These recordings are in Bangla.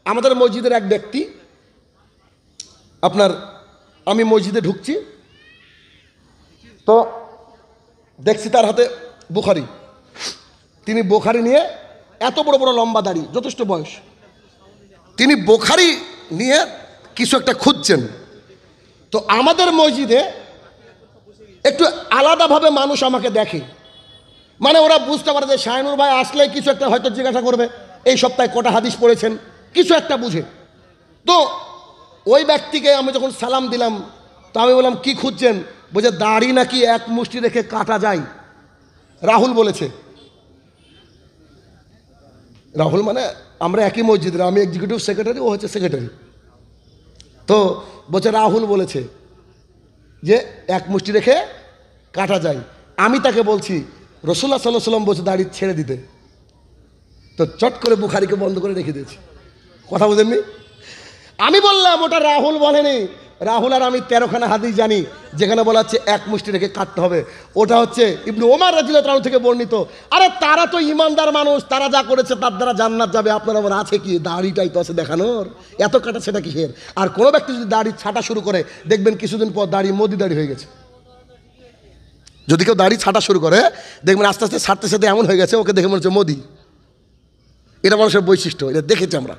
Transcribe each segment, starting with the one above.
আমাদের মসজিদের এক ব্যক্তি, আপনার আমি মসজিদে ঢুকছি তো দেখছি তার হাতে বুখারি। তিনি বুখারি নিয়ে, এত বড় বড় লম্বা দাড়ি, যথেষ্ট বয়স, তিনি বুখারি নিয়ে কিছু একটা খুঁজছেন। তো আমাদের মসজিদে একটু আলাদাভাবে মানুষ আমাকে দেখে, মানে ওরা বুঝতে পারে যে শাহিনুর ভাই আসলে কিছু একটা হয়তো জিজ্ঞাসা করবে, এই সপ্তাহে কটা হাদিস পড়েছেন, কিছু একটা বুঝে। তো ওই ব্যক্তিকে আমি যখন সালাম দিলাম, তো আমি বললাম কি খুঁজছেন? বলছে দাড়ি নাকি এক মুষ্টি রেখে কাটা যায়। রাহুল বলেছে। রাহুল মানে আমরা একই মসজিদের, আমি এক্সিকিউটিভ সেক্রেটারি, ও হচ্ছে সেক্রেটারি। তো বলছে রাহুল বলেছে যে এক মুষ্টি রেখে কাটা যায়। আমি তাকে বলছি রাসূলুল্লাহ সাল্লাল্লাহু আলাইহি ওয়াসাল্লাম বলছে দাড়ি ছেড়ে দিতে। তো চট করে বুখারীকে বন্ধ করে রেখে দিয়েছি। কথা বুঝেননি? আমি বললাম ওটা রাহুল বলেনি। রাহুল আর আমি 13খানা হাদিস জানি যেখানে বলা হচ্ছে এক মুষ্টি রেখে কাটতে হবে। ওটা হচ্ছে ইবনে ওমর রাদিয়াল্লাহু তাআলা থেকে বর্ণিত। আরে তারা তো ইমানদার মানুষ, তারা যা করেছে তার দ্বারা জান্নাত যাবে। আপনার আমার আছে কি? দাড়িটাই তো আছে দেখানোর, এত কাটা সেটা কিসের? আর কোনো ব্যক্তি যদি দাড়ি ছাঁটা শুরু করে, দেখবেন কিছুদিন পর দাড়ি মোদি দাড়ি হয়ে গেছে। যদি কেউ দাড়ি ছাঁটা শুরু করে, দেখবেন আস্তে আস্তে ছাড়তে সাথে এমন হয়ে গেছে, ওকে দেখে মনে হচ্ছে মোদি। এটা মানুষের বৈশিষ্ট্য, এটা দেখেছি আমরা।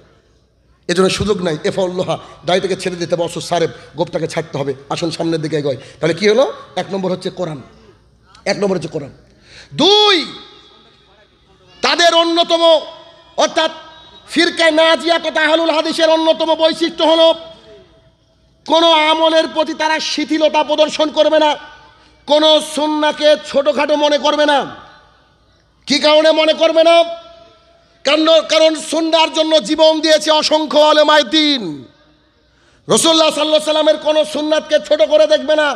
এজন্য সুযোগ নাই, এফাউল্লাহা, দাড়িটাকে ছেড়ে দিতে হবে, অসুস সারেব, গোপটাকে ছাড়তে হবে। আসুন সামনের দিকে এগোয়। তাহলে কি হলো? 1 নম্বর হচ্ছে কোরআন, 1 নম্বর হচ্ছে কোরআন। 2, তাদের অন্যতম অর্থাৎ ফিরকায়ে নাজিয়া তথা আহলুল হাদিসের অন্যতম বৈশিষ্ট্য হলো কোনো আমলের প্রতি তারা শিথিলতা প্রদর্শন করবে না, কোনো সুন্নাহকে ছোটোখাটো মনে করবে না। কি কারণে মনে করবে না? কারণ সুন্নাহর জন্য জীবন দিয়েছে অসংখ্য উলামায়ে দ্বীন। রাসূলুল্লাহ সাল্লাল্লাহু আলাইহি সাল্লামের কোনো সুন্নাতকে ছোট করে দেখবে না।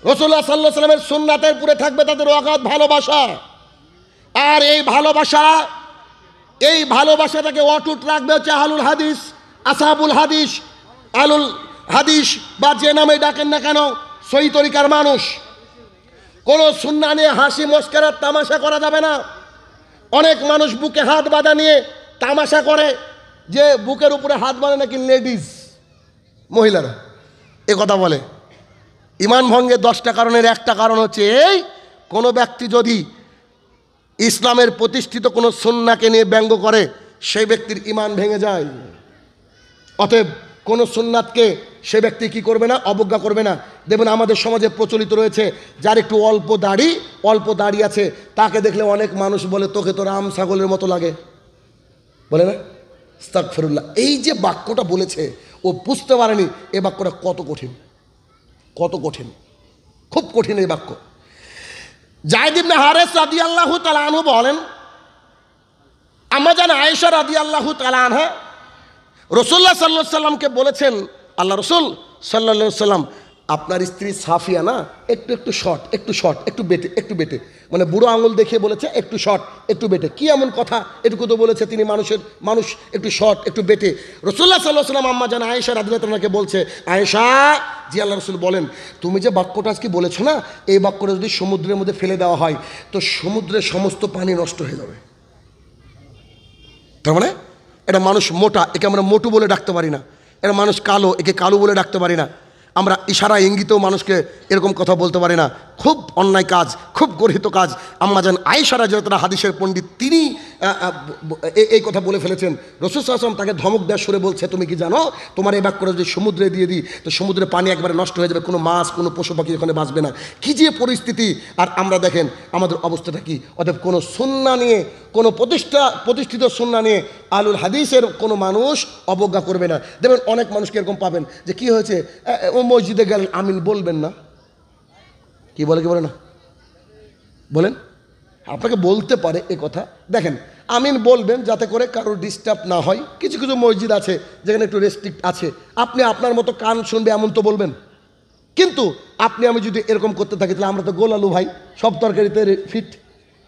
রাসূলুল্লাহ সাল্লাল্লাহু আলাইহি সাল্লামের সুন্নাতের উপরে থাকবে তাদের অগাধ ভালোবাসা। আর এই ভালোবাসাটাকে অটুট রাখবে হচ্ছে আহলুল হাদিস, আসহাবুল হাদিস, আহলুল হাদিস বা যে নামে ডাকেন না কেন, সহি তরিকার মানুষ। কোনো সুন্নাহ নিয়ে হাসি মস্করা তামাশা করা যাবে না। অনেক মানুষ বুকে হাত বাঁধা নিয়ে তামাশা করে যে বুকের উপরে হাত বাঁধে নাকি লেডিস, মহিলারা, এ কথা বলে। ইমান ভঙ্গের 10টা কারণের একটা কারণ হচ্ছে এই, কোনো ব্যক্তি যদি ইসলামের প্রতিষ্ঠিত কোনো সুন্নাহকে নিয়ে ব্যঙ্গ করে, সেই ব্যক্তির ইমান ভেঙে যায়। অতএব কোনো সুন্নাতকে সে ব্যক্তি কি করবে না? অবজ্ঞা করবে না। দেখবেন আমাদের সমাজে প্রচলিত রয়েছে, যার একটু অল্প দাড়ি আছে, তাকে দেখলে অনেক মানুষ বলে তোকে তো রাম ছাগলের মতো লাগে, বলে না? আস্তাগফিরুল্লাহ। এই যে বাক্যটা বলেছে, ও বুঝতে পারেনি এ বাক্যটা কত কঠিন, কত কঠিন, খুব কঠিন এই বাক্য। যায়েদ ইবনে হারেস রাদিয়াল্লাহু তাআলা আনহু বলেন, আম্মা জান আয়েশা রাদিয়াল্লাহু তাআলা আনহা রাসূলুল্লাহ সাল্লাল্লাহু আলাইহি সাল্লামকে বলেছেন, আল্লাহ রাসূল সাল্লাল্লাহু আলাইহি সাল্লাম, আপনার স্ত্রী সাফিয়া না একটু শর্ট, একটু বেটে, মানে বুড়ো আঙুল দেখিয়ে বলেছে একটু শর্ট, একটু বেটে। কি এমন কথা? এটুকু তো বলেছে তিনি মানুষ একটু শর্ট, একটু বেটে। রাসূলুল্লাহ সাল্লাল্লাহু আলাইহি সাল্লাম আম্মা জান আয়েশা রাদিয়াল্লাহু তাআলাকে বলছে, আয়েশা, জি আল্লাহ রাসূল বলেন, তুমি যে বাক্যটা আজকে বলেছো না, এই বাক্যটা যদি সমুদ্রের মধ্যে ফেলে দেওয়া হয় তো সমুদ্রের সমস্ত পানি নষ্ট হয়ে যাবে। তার মানে এটা মানুষ মোটা, একে আমরা মোটু বলে ডাকতে পারি না। এটা মানুষ কালো, একে কালো বলে ডাকতে পারি না। আমরা ইশারা ইঙ্গিতেও মানুষকে এরকম কথা বলতে পারি না। খুব অন্যায় কাজ, খুব গর্হিত কাজ। আম্মা জান আয়েশা রাদিয়াল্লাহু তাআলা হাদিসের পণ্ডিত, তিনি এই কথা বলে ফেলেছেন। রাসূল সাল্লাল্লাহু আলাইহি ওয়াসাল্লাম তাকে ধমক দেওয়ার সুরে বলছে, তুমি কি জানো তোমার এই বাক্যটা যদি সমুদ্রে দিয়ে দিই তো সমুদ্রের পানি একবারে নষ্ট হয়ে যাবে, কোনো মাছ কোনো পশু পাখি ওখানে বাঁচবে না। কী যে পরিস্থিতি! আর আমরা দেখেন আমাদের অবস্থাটা কি। অতএব কোনো সুন্নাহ নিয়ে, কোনো প্রতিষ্ঠিত সুন্নাহ নিয়ে আহলুল হাদিসের কোনো মানুষ অবজ্ঞা করবে না। দেখবেন অনেক মানুষকে এরকম পাবেন যে কি হয়েছে, ও মসজিদে গেলেন, আমিন বলবেন না। কি বলে না বলেন? আপনাকে বলতে পারে এ কথা। দেখেন, আমিন বলবেন যাতে করে কারোর ডিস্টার্ব না হয়। কিছু কিছু মসজিদ আছে যেখানে একটু রেস্ট্রিক্ট আছে, আপনি আপনার মতো কান শুনবে এমন তো বলবেন। কিন্তু আপনি আমি যদি এরকম করতে থাকি তাহলে আমরা তো গোলালু ভাই, সব তরকারিতে ফিট,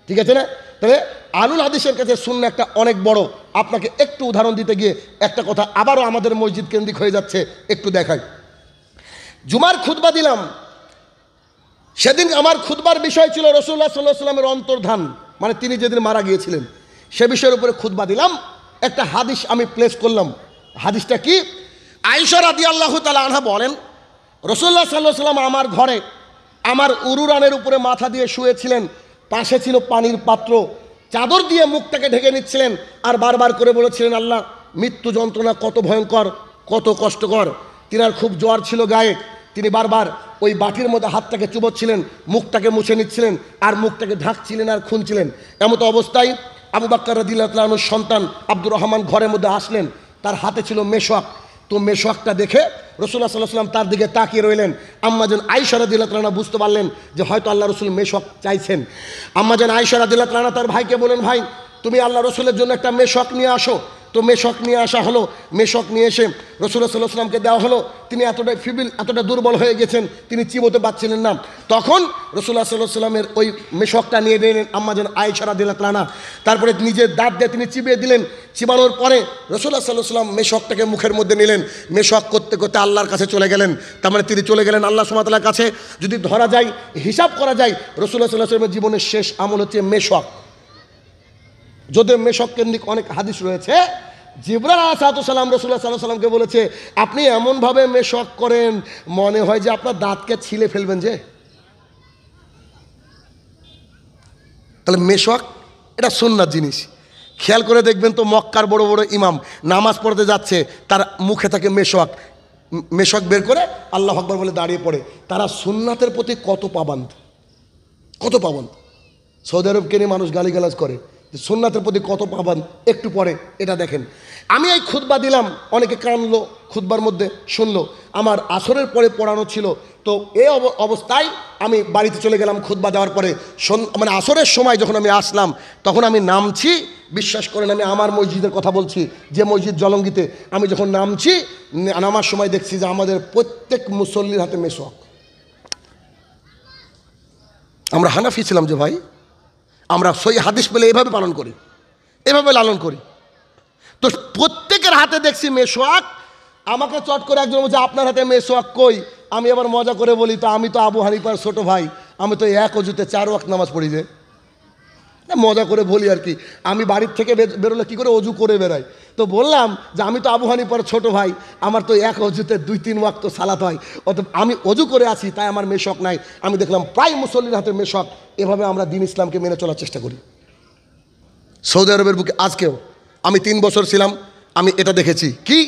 ঠিক আছে না? তাহলে আহলুল হাদিসের কাছে সুন্নাহ একটা অনেক বড়। আপনাকে একটু উদাহরণ দিতে গিয়ে একটা কথা আবারও আমাদের মসজিদ কেন্দ্রিক হয়ে যাচ্ছে, একটু দেখাই। জুমার খুতবা দিলাম, সেদিন আমার খুতবার বিষয় ছিল রাসূলুল্লাহ সাল্লাল্লাহু আলাইহি ওয়াসাল্লামের অন্তর্ধান, মানে তিনি যেদিন মারা গিয়েছিলেন সে বিষয়ের উপরে খুতবা দিলাম। একটা হাদিস আমি প্লেস করলাম। হাদিসটা কি? আয়েশা রাদিয়াল্লাহু তাআলা আনহা বলেন, রাসূলুল্লাহ সাল্লাল্লাহু আলাইহি ওয়াসাল্লাম আমার ঘরে আমার উরুরানের উপরে মাথা দিয়ে শুয়েছিলেন, পাশে ছিল পানির পাত্র, চাদর দিয়ে মুখটাকে ঢেকে নিচ্ছিলেন আর বারবার করে বলেছিলেন, আল্লাহ, মৃত্যু যন্ত্রণা কত ভয়ঙ্কর, কত কষ্টকর। তিনার খুব জ্বর ছিল গায়ে, তিনি বারবার ওই বাটির মধ্যে হাতটাকে চুবোচ্ছিলেন, মুখটাকে মুছে নিচ্ছিলেন আর মুখটাকে ঢাকছিলেন আর খুনছিলেন। এমতো অবস্থায় আবু বকর রাদিয়াল্লাহু তাআলা আনহুর সন্তান আব্দুর রহমান ঘরের মধ্যে আসলেন, তার হাতে ছিল মেশওয়াক। তো মেশওয়াকটা দেখে রাসূলুল্লাহ সাল্লাল্লাহু আলাইহি ওয়াসাল্লাম তার দিকে তাকিয়ে রইলেন। আম্মাজান আয়েশা রাদিয়াল্লাহু তাআলা আনহা বুঝতে পারলেন যে হয়তো আল্লাহ রসুল মেশওয়াক চাইছেন। আম্মাজান আয়েশা রাদিয়াল্লাহু তাআলা আনহা তার ভাইকে বলেন, ভাই তুমি আল্লাহ রসুলের জন্য একটা মেশওয়াক নিয়ে আসো। তো মেশওয়াক নিয়ে আসা হলো। মেশওয়াক নিয়ে এসে রাসূলুল্লাহ সাল্লাল্লাহু আলাইহি ওয়াসাল্লামকে দেওয়া হলো। তিনি এতটাই ফিবিল, এতটা দুর্বল হয়ে গেছেন, তিনি চিবোতে পারছিলেন না। তখন রাসূলুল্লাহ সাল্লাল্লাহু আলাইহি ওয়াসাল্লামের ওই মেশওয়াকটা নিয়ে নিলেন আম্মাজান আয়েশা রাদিয়াল্লাহু তাআলা আনহা। তারপরে নিজের দাঁত দিয়ে তিনি চিবিয়ে দিলেন। চিবানোর পরে রাসূলুল্লাহ সাল্লাল্লাহু আলাইহি ওয়াসাল্লাম মেশওয়াকটাকে মুখের মধ্যে নিলেন। মেশওয়াক করতে করতে আল্লাহর কাছে চলে গেলেন। তার মানে তিনি চলে গেলেন আল্লাহ সুবহানাহু ওয়া তাআলার কাছে। যদি ধরা যায়, হিসাব করা যায়, রাসূলুল্লাহ সাল্লাল্লাহু আলাইহি ওয়াসাল্লামের জীবনের শেষ আমল হচ্ছে মেশওয়াক। যদিও মেশওয়াক কেন্দ্রিক অনেক হাদিস রয়েছে। জিবরাইল আলাইহিস সালাম রাসূলুল্লাহ সাল্লাল্লাহু আলাইহি ওয়াসাল্লামকে বলেছে, আপনি এমনভাবে মেশওয়াক করেন মনে হয় যে আপনার দাঁতকে ছিলে ফেলবেন। যে তাহলে মেশওয়াক এটা সুন্নাত জিনিস। খেয়াল করে দেখবেন তো মক্কার বড় বড় ইমাম নামাজ পড়তে যাচ্ছে, তার মুখে থাকে মেশওয়াক। মেশওয়াক বের করে আল্লাহু আকবার বলে দাঁড়িয়ে পড়ে। তারা সুন্নাতের প্রতি কত পাবন্দ, কত পাবন্দ। সৌদি আরবকে নিয়ে মানুষ গালিগালাজ করে, সুন্নাতের প্রতি কত পাবন্দ। একটু পরে এটা দেখেন, আমি এই খুতবা দিলাম, অনেকে কানলো, খুতবার মধ্যে শুনলো। আমার আসরের পরে পড়ানো ছিল, তো এই অবস্থায় আমি বাড়িতে চলে গেলাম। খুতবা দেওয়ার পরে মানে আসরের সময় যখন আমি আসলাম, তখন আমি নামছি, বিশ্বাস করেন আমি আমার মসজিদের কথা বলছি, যে মসজিদ জলঙ্গিতে। আমি যখন নামছি, নামার সময় দেখছি যে আমাদের প্রত্যেক মুসল্লির হাতে মেশওয়াক। আমরা হানাফি ছিলাম যে ভাই, আমরা সই হাদিস পেলে এভাবে পালন করি, এভাবে লালন করি। তো প্রত্যেকের হাতে দেখছি মেশওয়াক। আমাকে চট করে একজন বলছে, আপনার হাতে মেশওয়াক কই? আমি আবার মজা করে বলি, তো আমি তো আবু হানিফার ছোট ভাই, আমি তো এক অজুতে 4 ওয়াক্ত নামাজ পড়ি। যে মজা করে বলি আর কি। আমি বাড়ির থেকে বেরোলে কী করে অজু করে বেরাই। তো বললাম যে আমি তো আবু হানিফার ছোট ভাই, আমার তো এক অজুতে 2-3 ওয়াক্ত সালাত হয়, অতএব আমি অজু করে আছি, তাই আমার মেশওয়াক নাই। আমি দেখলাম প্রায় মুসল্লির হাতে মেশওয়াক। এভাবে আমরা দ্বীন ইসলামকে মেনে চলার চেষ্টা করি। সৌদি আরবের বুকে আজকেও আমি 3 বছর ছিলাম, আমি এটা দেখেছি। কি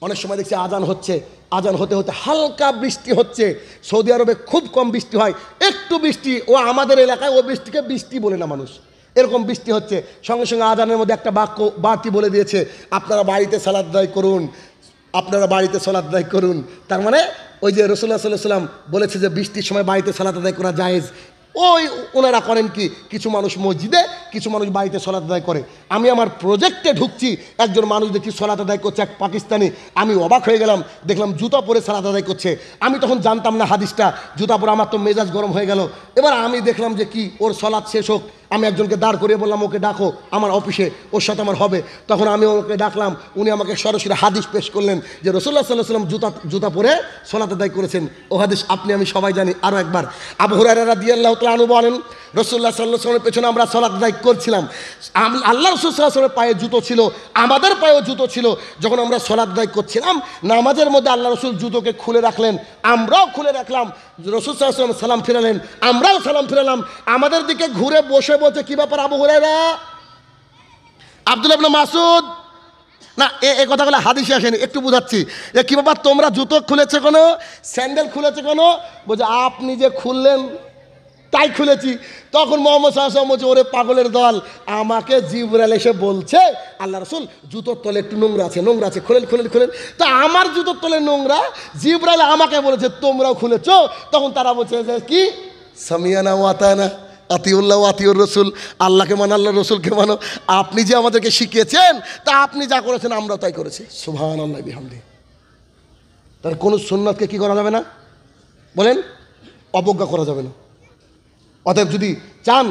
অনেক সময় দেখছি আজান হচ্ছে, আজান হতে হতে হালকা বৃষ্টি হচ্ছে। সৌদি আরবে খুব কম বৃষ্টি হয়, একটু বৃষ্টি, ও আমাদের এলাকায় ও বৃষ্টিকে বৃষ্টি বলে না মানুষ, এরকম বৃষ্টি হচ্ছে। সঙ্গে সঙ্গে আজানের মধ্যে একটা বাক্য বাড়তি বলে দিয়েছে, আপনারা বাড়িতে সালাত আদায় করুন, আপনারা বাড়িতে সালাত আদায় করুন। তার মানে ওই যে রাসূলুল্লাহ সাল্লাল্লাহু আলাইহি ওয়াসাল্লাম বলেছে যে বৃষ্টির সময় বাড়িতে সালাত আদায় করা জায়েজ। ওই ওনারা করেন কি, কিছু মানুষ মসজিদে, কিছু মানুষ বাড়িতে সালাত আদায় করে। আমি আমার প্রজেক্টে ঢুকছি, একজন মানুষ দেখি সালাত আদায় করছে, এক পাকিস্তানি। আমি অবাক হয়ে গেলাম, দেখলাম জুতা পরে সালাত আদায় করছে। আমি তখন জানতাম না হাদিসটা, জুতা পরে আমার তো মেজাজ গরম হয়ে গেল। এবার আমি দেখলাম যে কি, ওর সালাত শেষ হোক, আমি একজনকে দাঁড় করিয়ে বললাম, ওকে ডাকো আমার অফিসে, ওর সাথে আমার হবে। তখন আমি ওকে ডাকলাম, উনি আমাকে সরাসরি হাদিস পেশ করলেন যে রাসূলুল্লাহ সাল্লাল্লাহু আলাইহি ওয়াসাল্লাম জুতা পরে সালাত আদায় করেছেন। ও হাদিস আপনি আমি সবাই জানি। আরও একবার আবু হুরায়রা রাদিয়াল্লাহু তাআলা আনহু বলেন, রাসূলুল্লাহ সাল্লাল্লাহু আলাইহি ওয়াসাল্লামের পেছনে আমরা সালাত আদায় করছিলাম। আল্লাহ রাসূল সাল্লাল্লাহু আলাইহি ওয়াসাল্লামের পায়ে জুতো ছিল, আমাদের পায়েও জুতো ছিল। যখন আমরা সালাত আদায় করছিলাম, নামাজের মধ্যে আল্লাহ রাসূল জুতোকে খুলে রাখলেন, আমরাও খুলে রাখলাম। রাসূল সাল্লাল্লাহু আলাইহি ওয়াসাল্লাম সালাম ফিরালেন, আমরাও সালাম ফিরালাম। আমাদের দিকে ঘুরে বসে বলছে, কি ব্যাপার আবু হুরায়রা? আব্দুল্লাহ ইবনে মাসউদ না, এই কথাগুলো হাদিসে আসেনি, একটু বুঝাচ্ছি। কি ব্যাপার তোমরা জুতো খুলেছে কোনো, স্যান্ডেল খুলেছে কোনো? বলছে আপনি যে খুললেন তাই খুলেছি। তখন মুহাম্মদ সাল্লাল্লাহু আলাইহি ওয়াসাল্লাম বলছে, ওরে পাগলের দল, আমাকে জিবরাইল এসে বলছে আল্লাহ রাসূল জুতোর তলে একটু নোংরা আছে, নোংরা আছে, খুলেন খুলেন খুলেন। তা আমার জুতোর তলে নোংরা, জিবরাইল আমাকে বলেছে তোমরাও খুলেছো। তখন তারা বলছে যে কি, সামিয়ানা ওয়া আতানা, আতিউল্লাহ আতিউর রসুল, আল্লাহকে মানো আল্লাহ রসুলকে মানো। আপনি যে আমাদেরকে শিখিয়েছেন, তা আপনি যা করেছেন আমরাও তাই করেছি। সুবহানাল্লাহ বিহামদিহি। তার কোনো সুন্নাতকে কি করা যাবে না, বলেন, অবজ্ঞা করা যাবে না। অতএব যদি চান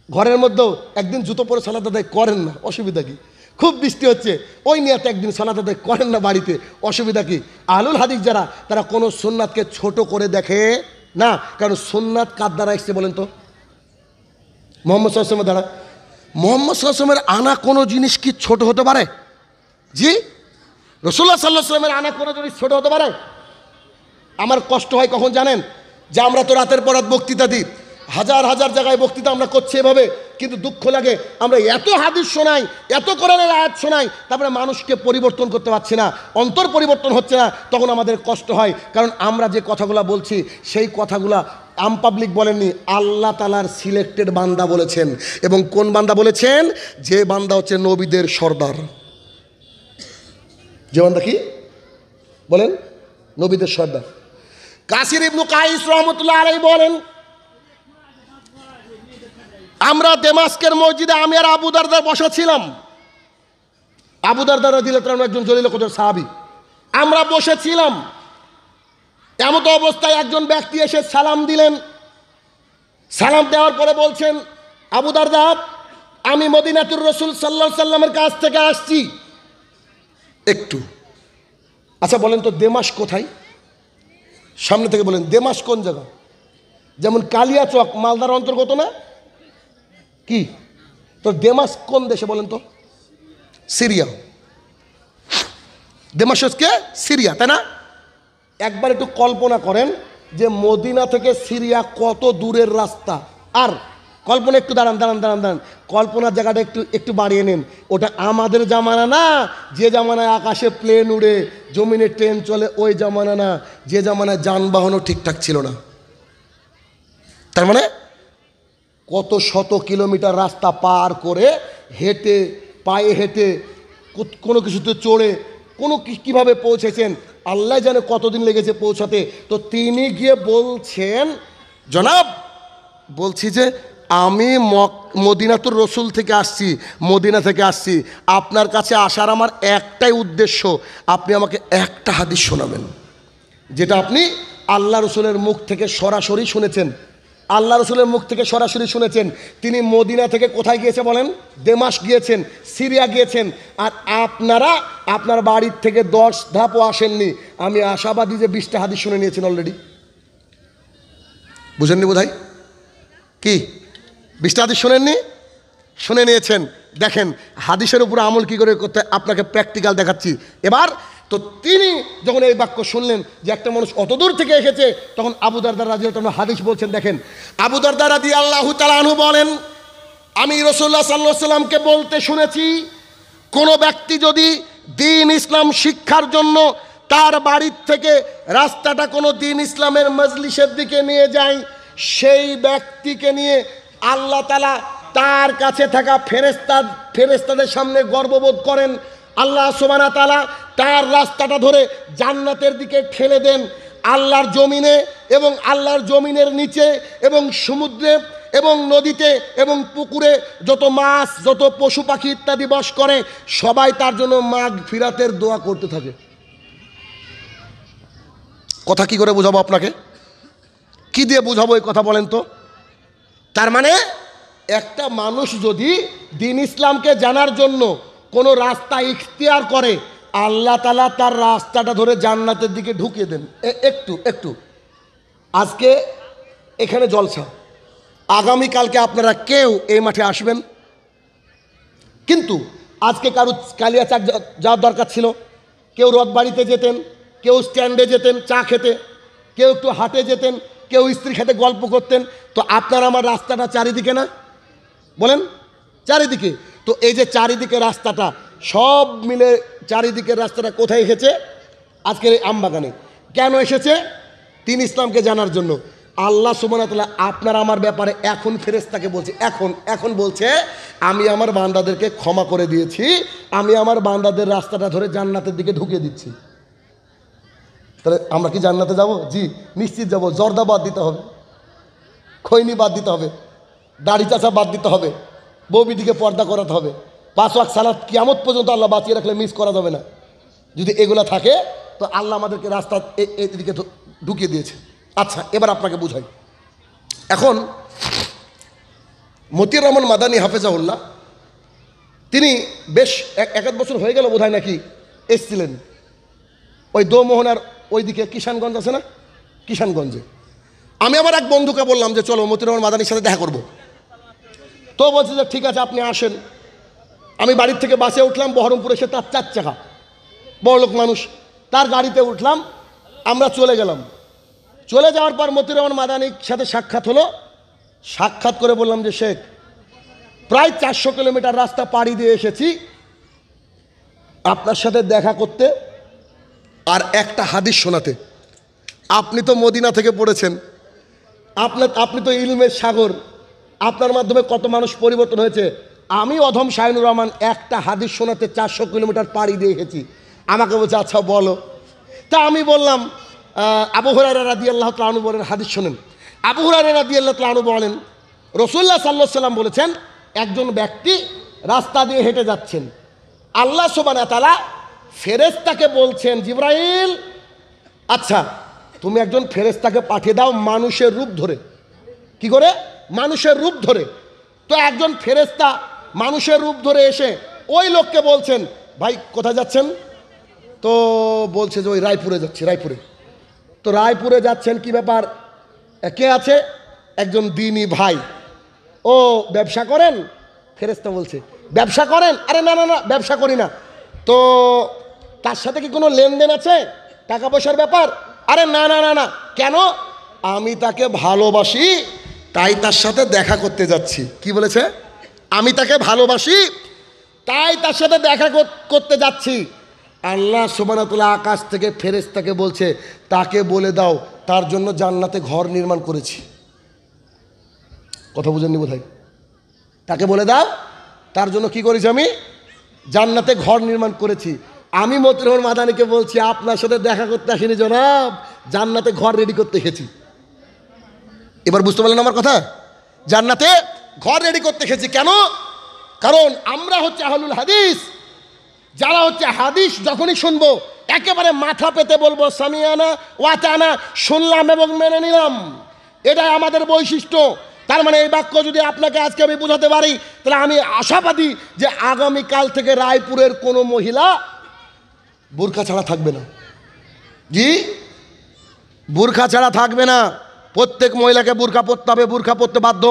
ঘরের মধ্যেও একদিন জুতো পরে সালাত আদায় করেন না, অসুবিধা কি? খুব বৃষ্টি হচ্ছে, ওই নিয়াতে একদিন সালাত আদায় করেন না বাড়িতে, অসুবিধা কি? আহলুল হাদিস যারা, তারা কোনো সুন্নাতকে ছোট করে দেখে না। কারণ সুন্নাত কার দ্বারা এসছে বলেন তো? মুহাম্মদ সাল্লাল্লাহু আলাইহি ওয়াসাল্লামের দ্বারা। মোহাম্মদ সাল্লাল্লাহু আলাইহি ওয়াসাল্লামের আনা কোনো জিনিস কি ছোট হতে পারে? জি, রাসূলুল্লাহ সাল্লাল্লাহু আলাইহি ওয়াসাল্লামের আনা কোনো জিনিস ছোট হতে পারে? আমার কষ্ট হয় কখন জানেন? যে আমরা তো রাতের পর রাত বক্তৃতা দিই, হাজার হাজার জায়গায় বক্তৃতা আমরা করছি এভাবে, কিন্তু দুঃখ লাগে আমরা এত হাদিস শোনাই, এত কোরআনের আয়াত শোনাই, তারপরে মানুষকে পরিবর্তন করতে পারছি না, অন্তর পরিবর্তন হচ্ছে না। তখন আমাদের কষ্ট হয়, কারণ আমরা যে কথাগুলো বলছি সেই কথাগুলা আম পাবলিক বলেননি, আল্লাহ তাআলার সিলেক্টেড বান্দা বলেছেন। এবং কোন বান্দা বলেছেন? যে বান্দা হচ্ছে নবীদের সর্দার। যে বান্দা কি বলেন? নবীদের সর্দার। কাসির ইবনু কাইস রহমতুল্লাহ আলাইহি বলেন, আমরা দেমাস্কের মসজিদে আমি আর আবু দারদা বসা ছিলাম। আবু দারদা রাদিয়াল্লাহু তাআলা একজন জলিল কদর সাহাবী। আমরা বসেছিলাম, এমত অবস্থায় একজন ব্যক্তি এসে সালাম দিলেন। সালাম দেওয়ার পরে বলছেন, আবু দারদা, আমি মদিনাতুর রাসূল সাল্লাল্লাহু আলাইহি সাল্লামের কাছ থেকে আসছি। একটু আচ্ছা বলেন তো দেমাস্ক কোথায়? সামনে থেকে বলেন দেমাস্ক কোন জায়গা? যেমন কালিয়াচক মালদার অন্তর্গত না কি? তো দেমাস্ক কোন দেশে বলেন তো? সিরিয়া। দেমাস্ককে সিরিয়া, তাই না? একবার একটু কল্পনা করেন যে মদিনা থেকে সিরিয়া কত দূরের রাস্তা। আর কল্পনা একটু দাঁড়ান দাঁড়ান দাঁড়ান দাঁড়ান কল্পনার জায়গাটা একটু একটু বাড়িয়ে নেন। ওটা আমাদের জামানা না, যে জামানায় আকাশে প্লেন উড়ে জমিনে ট্রেন চলে ওই জামানা না, যে জামানায় যানবাহনও ঠিকঠাক ছিল না। তার মানে কত শত কিলোমিটার রাস্তা পার করে হেঁটে, পায়ে হেঁটে, কোনো কিছুতে চড়ে, কোনো কীভাবে পৌঁছেছেন আল্লাহ জানে কতদিন লেগেছে পৌঁছাতে। তো তিনি গিয়ে বলছেন, জনাব বলছি যে আমি মদিনাতুর রসুল থেকে আসছি, মদিনা থেকে আসছি, আপনার কাছে আসার আমার একটাই উদ্দেশ্য, আপনি আমাকে একটা হাদিস শোনাবেন যেটা আপনি আল্লাহ রসুলের মুখ থেকে সরাসরি শুনেছেন। আল্লাহ রসুলের মুখ থেকে সরাসরি শুনেছেন। তিনি মদিনা থেকে কোথায় গিয়েছে বলেন? দেমাস্ক গিয়েছেন, সিরিয়া গিয়েছেন। আর আপনারা আপনার বাড়ির থেকে 10 ধাপও আসেননি। আমি আশাবাদী যে 20টা হাদিস শুনে নিয়েছেন অলরেডি। বুঝেননি বোধহয়? কি 20টা হাদিস শোনেননি? শুনে নিয়েছেন। দেখেন হাদিসের উপর আমল কী করে করতে আপনাকে প্র্যাকটিক্যাল দেখাচ্ছি এবার। তো তিনি যখন এই বাক্য শুনলেন যে একটা মানুষ অত দূর থেকে এসেছে, তখন আবু দারদা রাদিয়াল্লাহু তাআলা হাদিস বলছেন। দেখেন আবু দারদা রাদিয়াল্লাহু তাআলা আনহু বলেন, আমি রাসূলুল্লাহ সাল্লাল্লাহু আলাইহি ওয়াসাল্লামকে বলতে শুনেছি, কোনো ব্যক্তি যদি দ্বীন ইসলাম শিক্ষার জন্য তার বাড়ির থেকে রাস্তাটা কোনো দ্বীন ইসলামের মজলিসের দিকে নিয়ে যায়, সেই ব্যক্তিকে নিয়ে আল্লাহ তাআলা তার কাছে থাকা ফেরেশতাদের সামনে গর্ববোধ করেন। আল্লাহ সুবহানাহু ওয়া তাআলা তার রাস্তাটা ধরে জান্নাতের দিকে ঠেলে দেন। আল্লাহর জমিনে এবং আল্লাহর জমিনের নিচে এবং সমুদ্রে এবং নদীতে এবং পুকুরে যত মাছ, যত পশু পাখি ইত্যাদি বস করে, সবাই তার জন্য মাগফিরাতের দোয়া করতে থাকে। কথা কি করে বোঝাবো আপনাকে? কি দিয়ে বোঝাবো এই কথা বলেন তো? তার মানে একটা মানুষ যদি দ্বীন ইসলামকে জানার জন্য কোনো রাস্তা ইখতিয়ার করে, আল্লাহ তাআলা তার রাস্তাটা ধরে জান্নাতের দিকে ঢুকিয়ে দেন। একটু আজকে এখানে জলসা, আগামীকালকে আপনারা কেউ এই মাঠে আসবেন, কিন্তু আজকে কারো কালিয়াচাক যাওয়ার দরকার ছিল, কেউ রথবাড়িতে যেতেন, কেউ স্ট্যান্ডে যেতেন চা খেতে, কেউ একটু হাটে যেতেন, কেউ স্ত্রী খেতে গল্প করতেন। তো আপনার আমার রাস্তাটা চারিদিকে না বলেন? চারিদিকে। তো এই যে চারিদিকে রাস্তাটা সব মিলে চারিদিকের রাস্তাটা কোথায় এসেছে? আজকের এই আমবাগানে। কেন এসেছে? দ্বীন ইসলামকে জানার জন্য। আল্লাহ সুবহানাহু ওয়া তাআলা আপনার আমার ব্যাপারে এখন ফেরেশতাকে বলছে, এখন বলছে আমি আমার বান্দাদেরকে ক্ষমা করে দিয়েছি, আমি আমার বান্দাদের রাস্তাটা ধরে জান্নাতের দিকে ঢুকিয়ে দিচ্ছি। তাহলে আমরা কি জান্নাতে যাব? জি নিশ্চিত যাব। জর্দা বাদ দিতে হবে, খৈনি বাদ দিতে হবে, দাড়ি চাচা বাদ দিতে হবে, বউবিটিকে পর্দা করাতে হবে, 5 ওয়াক্ত সালাত কিয়ামত পর্যন্ত আল্লাহ বাঁচিয়ে রাখলে মিস করা যাবে না। যদি এগুলো থাকে তো আল্লাহ আমাদেরকে রাস্তা এদিকে ঢুকিয়ে দিয়েছে। আচ্ছা এবার আপনাকে বুঝাই। এখন মতিউর রহমান মাদানী হাফেজাহুল্লাহ তিনি বেশ 1 বছর হয়ে গেল বোধহয় নাকি এসছিলেন ওই দোমোহনার ওইদিকে, কিষানগঞ্জ আছে না, কিষানগঞ্জে। আমি আমার এক বন্ধুকে বললাম যে চলো মতিউর রহমান মাদানীর সাথে দেখা করব। তো তো বলছে যে ঠিক আছে আপনি আসেন। আমি বাড়ির থেকে বাসে উঠলাম, বহরমপুরে এসে তার 4 চাকা, বড়লোক মানুষ, তার গাড়িতে উঠলাম, আমরা চলে গেলাম। চলে যাওয়ার পর মতিউর রহমান মাদানির সাথে সাক্ষাৎ হলো। সাক্ষাৎ করে বললাম যে শেখ, প্রায় 400 কিলোমিটার রাস্তা পাড়ি দিয়ে এসেছি আপনার সাথে দেখা করতে আর একটা হাদিস শোনাতে। আপনি তো মদিনা থেকে পড়েছেন, আপনি তো ইলমের সাগর, আপনার মাধ্যমে কত মানুষ পরিবর্তন হয়েছে। আমি অধম শাহিনুর রহমান একটা হাদিস শোনাতে 400 কিলোমিটার পাড়ি দিয়ে এসেছি। আমাকে বলছে আচ্ছা বলো। তা আমি বললাম আবু হুরায়রা রাদিয়াল্লাহু তাআলা আনহু বলেন, হাদিস শোনেন। আবু হুরায়রা রাদিয়াল্লাহু তাআলা আনহু বলেন, রাসূলুল্লাহ সাল্লাল্লাহু আলাইহি সাল্লাম বলেছেন, একজন ব্যক্তি রাস্তা দিয়ে হেঁটে যাচ্ছেন, আল্লাহ সুবহানাহু ওয়া তাআলা ফেরেশতাকে বলছেন, জিবরাইল আচ্ছা তুমি একজন ফেরেশতাকে পাঠিয়ে দাও মানুষের রূপ ধরে। কি করে? মানুষের রূপ ধরে। তো একজন ফেরেশতা মানুষের রূপ ধরে এসে ওই লোককে বলছেন, ভাই কোথায় যাচ্ছেন? তো বলছে যে ওই রায়পুরে যাচ্ছি, রায়পুরে। তো রায়পুরে যাচ্ছেন, কি ব্যাপার, কে আছে? একজন দিনী ভাই। ও ব্যবসা করেন? ফেরেশতা বলছে ব্যবসা করেন? আরে না না না, ব্যবসা করি না। তো তার সাথে কি কোনো লেনদেন আছে, টাকা পয়সার ব্যাপার? আরে না না না না। কেন? আমি তাকে ভালোবাসি, তাই তার সাথে দেখা করতে যাচ্ছি। কি বলেছে? আমি তাকে ভালোবাসি, তাই তার সাথে দেখা করতে যাচ্ছি। আল্লাহ সুবহানাহু ওয়া তাআলা আকাশ থেকে ফেরেশতাকে বলছে, তাকে বলে দাও তার জন্য জান্নাতে ঘর নির্মাণ করেছি। কথা বুঝেননি বোধহয়? তাকে বলে দাও তার জন্য কি করেছি, আমি জান্নাতে ঘর নির্মাণ করেছি। আমি মতিউর রহমান মাদানিকে বলছি আপনার সাথে দেখা করতে আসিনি জনাব, জান্নাতে ঘর রেডি করতে এসেছি। এবার বুঝতে পারলেন আমার কথা? জান্নাতে ঘর রেডি করতে এসেছি। কেন? কারণ আমরা হচ্ছে আহলুল হাদিস। যারা হচ্ছে হাদিস যখনই শুনবো একেবারে মাথা পেতে বলবো সামিয়ানা ওয়া তানা, শুনলাম এবং মেনে নিলাম, এটাই আমাদের বৈশিষ্ট্য। তার মানে এই বাক্য যদি আপনাকে আজকে আমি বোঝাতে পারি, তাহলে আমি আশাবাদী যে আগামীকাল থেকে রায়পুরের কোনো মহিলা বোরকা ছাড়া থাকবে না। জি, বোরকা ছাড়া থাকবে না। প্রত্যেক মহিলাকে বোরকা পরতে হবে, বোরকা পরতে বাধ্য।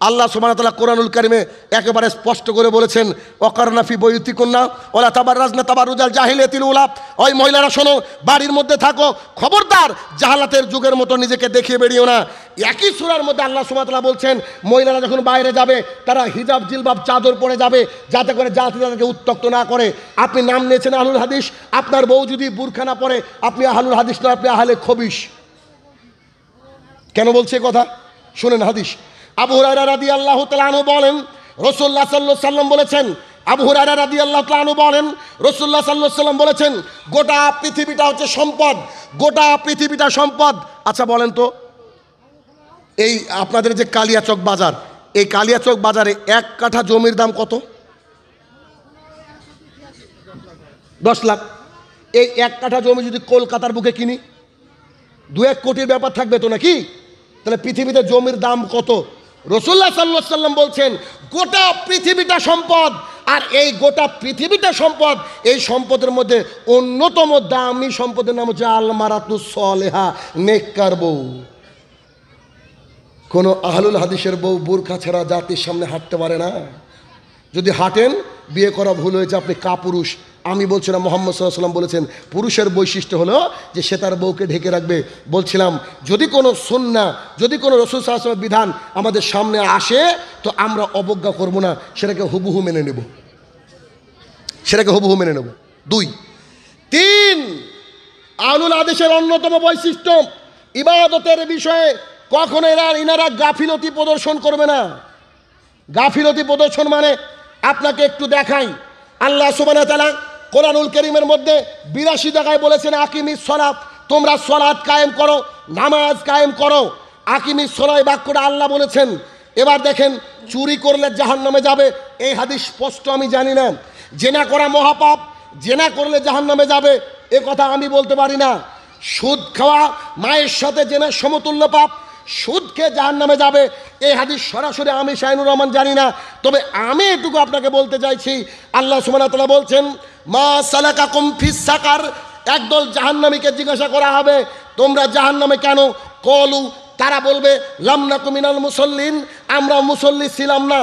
আল্লাহ সুবহানাহু ওয়া তাআলা কোরআনুল কারিমে একেবারে স্পষ্ট করে বলেছেন, ওয়াকারনা ফি বুয়ুতিকুন্না ওয়ালা তাবাররাজনা তাবাররুজাল জাহিলিয়াতিল উলা। ওই মহিলারা শোনো, বাড়ির মধ্যে থাকো, খবরদার জাহালাতের যুগের মতো নিজেকে দেখিয়ে বেরিও না। একই সূরার মধ্যে আল্লাহ সুবহানাহু ওয়া তাআলা বলছেন, মহিলারা যখন বাইরে যাবে তারা হিজাব জিলবাব চাদর পরে যাবে, যাতে করে জাতি তাদেরকে উত্ত্যক্ত না করে। আপনি নাম নিয়েছেন আহলুল হাদিস, আপনার বউ যদি বুরখা না পরে আপনি আহলুল হাদিস না, আপনি আহলে খবিশ। কেন বলছে কথা? শুনেন হাদিস। আবু হুরায়রা রাদিয়াল্লাহু তাআলা আনহু বলেন, রাসূলুল্লাহ সাল্লাল্লাহু আলাইহি ওয়াসাল্লাম বলেছেন, আবু হুরায়রা রাদিয়াল্লাহু তাআলা আনহু বলেন, রাসূলুল্লাহ সাল্লাল্লাহু আলাইহি ওয়াসাল্লাম বলেছেন, গোটা পৃথিবীটা হচ্ছে সম্পদ, গোটা পৃথিবীটা সম্পদ। আচ্ছা বলেন তো, এই আপনাদের যে কালিয়াচক বাজার, এই কালিয়াচক বাজারে 1 কাঠা জমির দাম কত? 10 লাখ। এই 1 কাঠা জমি যদি কলকাতার বুকে কিনি, 2-1 কোটির ব্যাপার থাকবে তো নাকি? তাহলে পৃথিবীতে জমির দাম কত? রাসূলুল্লাহ সাল্লাল্লাহু আলাইহি ওয়াসাল্লাম বলছেন গোটা পৃথিবীটা সম্পদ। আর এই গোটা পৃথিবীটা সম্পদ, এই সম্পদের মধ্যে অন্যতম দামি সম্পদের নাম হচ্ছে আল মারাতুস সলেহা, নেককার বউ। কোনো আহলুল হাদিসের বউ বোরকা ছাড়া জাতির সামনে হাঁটতে পারে না। যদি হাঁটেন, বিয়ে করা ভুল হয়েছে, আপনি কাপুরুষ। আমি বলছি না, মুহাম্মদ সাল্লাল্লাহু আলাইহি ওয়াসাল্লাম বলেছেন পুরুষের বৈশিষ্ট্য হলো যে সে তার বউকে ঢেকে রাখবে। বলছিলাম যদি কোনো সুন্নাহ, যদি কোনো রাসূল সাল্লাল্লাহু আলাইহি ওয়াসাল্লামের বিধান আমাদের সামনে আসে তো আমরা অবজ্ঞা করব না, সেটাকে হুবহু মেনে নেব, সেটাকে হুবহু মেনে নেব। 2, 3, আহলুল হাদিসের অন্যতম বৈশিষ্ট্য ইবাদতের বিষয়ে কখনো ইনারা গাফিলতি প্রদর্শন করবে না। গাফিলতি প্রদর্শন মানে আপনাকে একটু দেখাই, আল্লাহ সুবহানাহু ওয়া তাআলা কোরআনুল কারীমের মধ্যে 82 জায়গায় বলেছেন আকিমিস সালাত, তোমরা সালাত কায়েম করো, নামাজ কায়েম করো। আকিমিস সালাত বাক্যটা আল্লাহ বলেছেন। এবার দেখেন, চুরি করলে জাহান্নামে যাবে, এই হাদিস স্পষ্ট আমি জানি না। জেনা করা মহাপাপ, জেনা করলে জাহান্নামে যাবে এ কথা আমি বলতে পারি না। সুদ খাওয়া মায়ের সাথে জেনার সমতুল্য পাপ, সুদ খেয়ে জাহান্নামে যাবে এই হাদিস সরাসরি আমি শাহিনুর রহমান জানি না। তবে আমি এটুকু আপনাকে বলতে চাইছি, আল্লাহ সুবহানাহু ওয়া তাআলা বলছেন মা সালাকাকুম ফিস সাকার, একদল জাহান্নামীকে জিজ্ঞাসা করা হবে তোমরা জাহান্নামে কেন? কলু, তারা বলবে লাম নাকু মিনাল মুসাল্লিন, আমরা মুসল্লি ছিলাম না।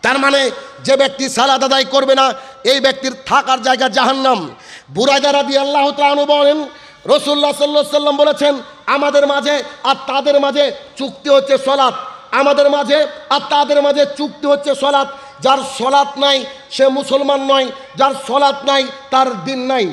তার মানে যে ব্যক্তি সালাত আদায় করবে না এই ব্যক্তির থাকার জায়গা জাহান্নাম। বুরায়দা রাদিয়াল্লাহু তাআলা আনহু বলেন, রাসূলুল্লাহ সাল্লাল্লাহু আলাইহি ওয়াসাল্লাম বলেছেন, আমাদের মাঝে আর তাদের মাঝে চুক্তি হচ্ছে সালাত, আমাদের মাঝে আর তাদের মাঝে চুক্তি হচ্ছে সালাত। যার সালাত নাই সে মুসলমান নয়, যার সালাত নাই তার দিন নাই।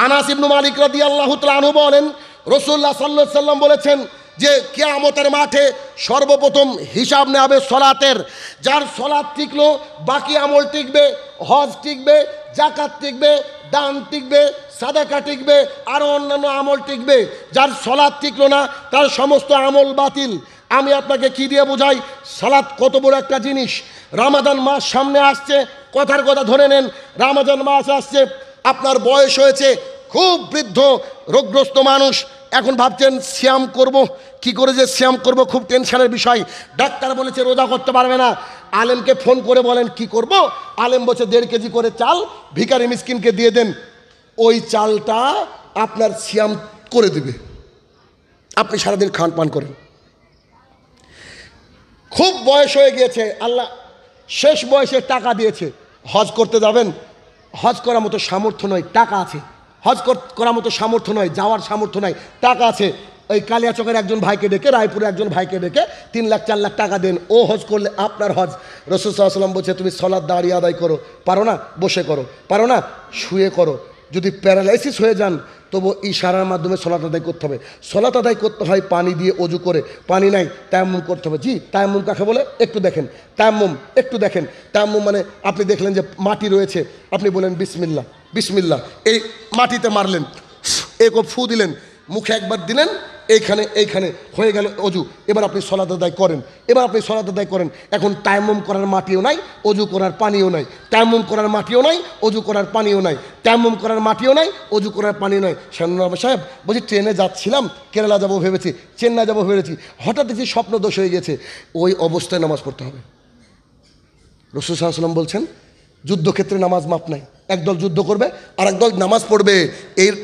আনাস ইবনে মালিক রাদিয়াল্লাহু তাআলা আনহু বলেন, রাসূলুল্লাহ সাল্লাল্লাহু আলাইহি ওয়াসাল্লাম বলেছেন যে কিয়ামতের মাঠে সর্বপ্রথম হিসাব নেওয়া হবে সলাতের। যার সলাত টিকলো বাকি আমল টিকবে, হজ টিকবে, যাকাত টিকবে, দান টিকবে, সাদাকা টিকবে, আরও অন্যান্য আমল টিকবে। যার সলাত টিকলো না তার সমস্ত আমল বাতিল। আমি আপনাকে কি দিয়ে বোঝাই সালাত কত বড় একটা জিনিস। রমাদান মাস সামনে আসছে, কথার কথা ধরে নেন, রমাদান মাস আসছে, আপনার বয়স হয়েছে, খুব বৃদ্ধ রোগগ্রস্ত মানুষ, এখন ভাবছেন সিয়াম করব, কি করে যে সিয়াম করব, খুব টেনশনের বিষয়। ডাক্তার বলেছে রোজা করতে পারবে না। আলেমকে ফোন করে বলেন কি করব, আলেম বলছে 1.5 কেজি করে চাল ভিখারি মিসকিনকে দিয়ে দেন, ওই চালটা আপনার সিয়াম করে দিবে, আপনি সারাদিন খান পান করেন। খুব বয়স হয়ে গিয়েছে, আল্লাহ শেষ বয়সে টাকা দিয়েছে, হজ করতে যাবেন, হজ করার মতো সামর্থ্য নয়, টাকা আছে, হজ করার মতো সামর্থ্য নয়, যাওয়ার সামর্থ্য নয়, টাকা আছে। ওই কালিয়াচকের একজন ভাইকে ডেকে, রায়পুরে একজন ভাইকে ডেকে 3 লাখ 4 লাখ টাকা দেন, ও হজ করলে আপনার হজ। রাসূল সাল্লাল্লাহু আলাইহি ওয়াসাল্লাম বলছে তুমি সালাত দাঁড়িয়ে আদায় করো, পারো না বসে করো, পারো না শুয়ে করো, যদি প্যারালাইসিস হয়ে যান তবু ইশারার মাধ্যমে সালাত আদায় করতে হবে। সালাত আদায় করতে হয় পানি দিয়ে অজু করে, পানি নাই তায়াম্মুম করতে হবে। জি, তায়াম্মুম কাকে বলে একটু দেখেন, তায়াম্মুম একটু দেখেন। তায়াম্মুম মানে আপনি দেখলেন যে মাটি রয়েছে, আপনি বলেন বিসমিল্লাহ, বিসমিল্লাহ, এই মাটিতে মারলেন, এক ফু দিলেন, মুখে একবার দিলেন, এইখানে হয়ে গেল অজু। এবার আপনি সালাত আদায় করেন, এবার আপনি সালাত আদায় করেন। এখন তায়াম্মুম করার মাটিও নাই, অজু করার পানিও নাই, তায়াম্মুম করার মাটিও নাই, অজু করার পানিও নাই, তায়াম্মুম করার মাটিও নাই, অজু করার পানিও নাই। শানুর সাহেব বলছি ট্রেনে যাচ্ছিলাম, কেরালা যাবো ভেবেছি, চেন্নাই যাবো ভেবেছি, হঠাৎ দেখছি স্বপ্ন দোষ হয়ে গেছে, ওই অবস্থায় নামাজ পড়তে হবে। রাসূল সাল্লাল্লাহু আলাইহি ওয়াসাল্লাম বলছেন যুদ্ধক্ষেত্রে নামাজ মাপ নাই, একদল যুদ্ধ করবে আর একদল নামাজ পড়বে,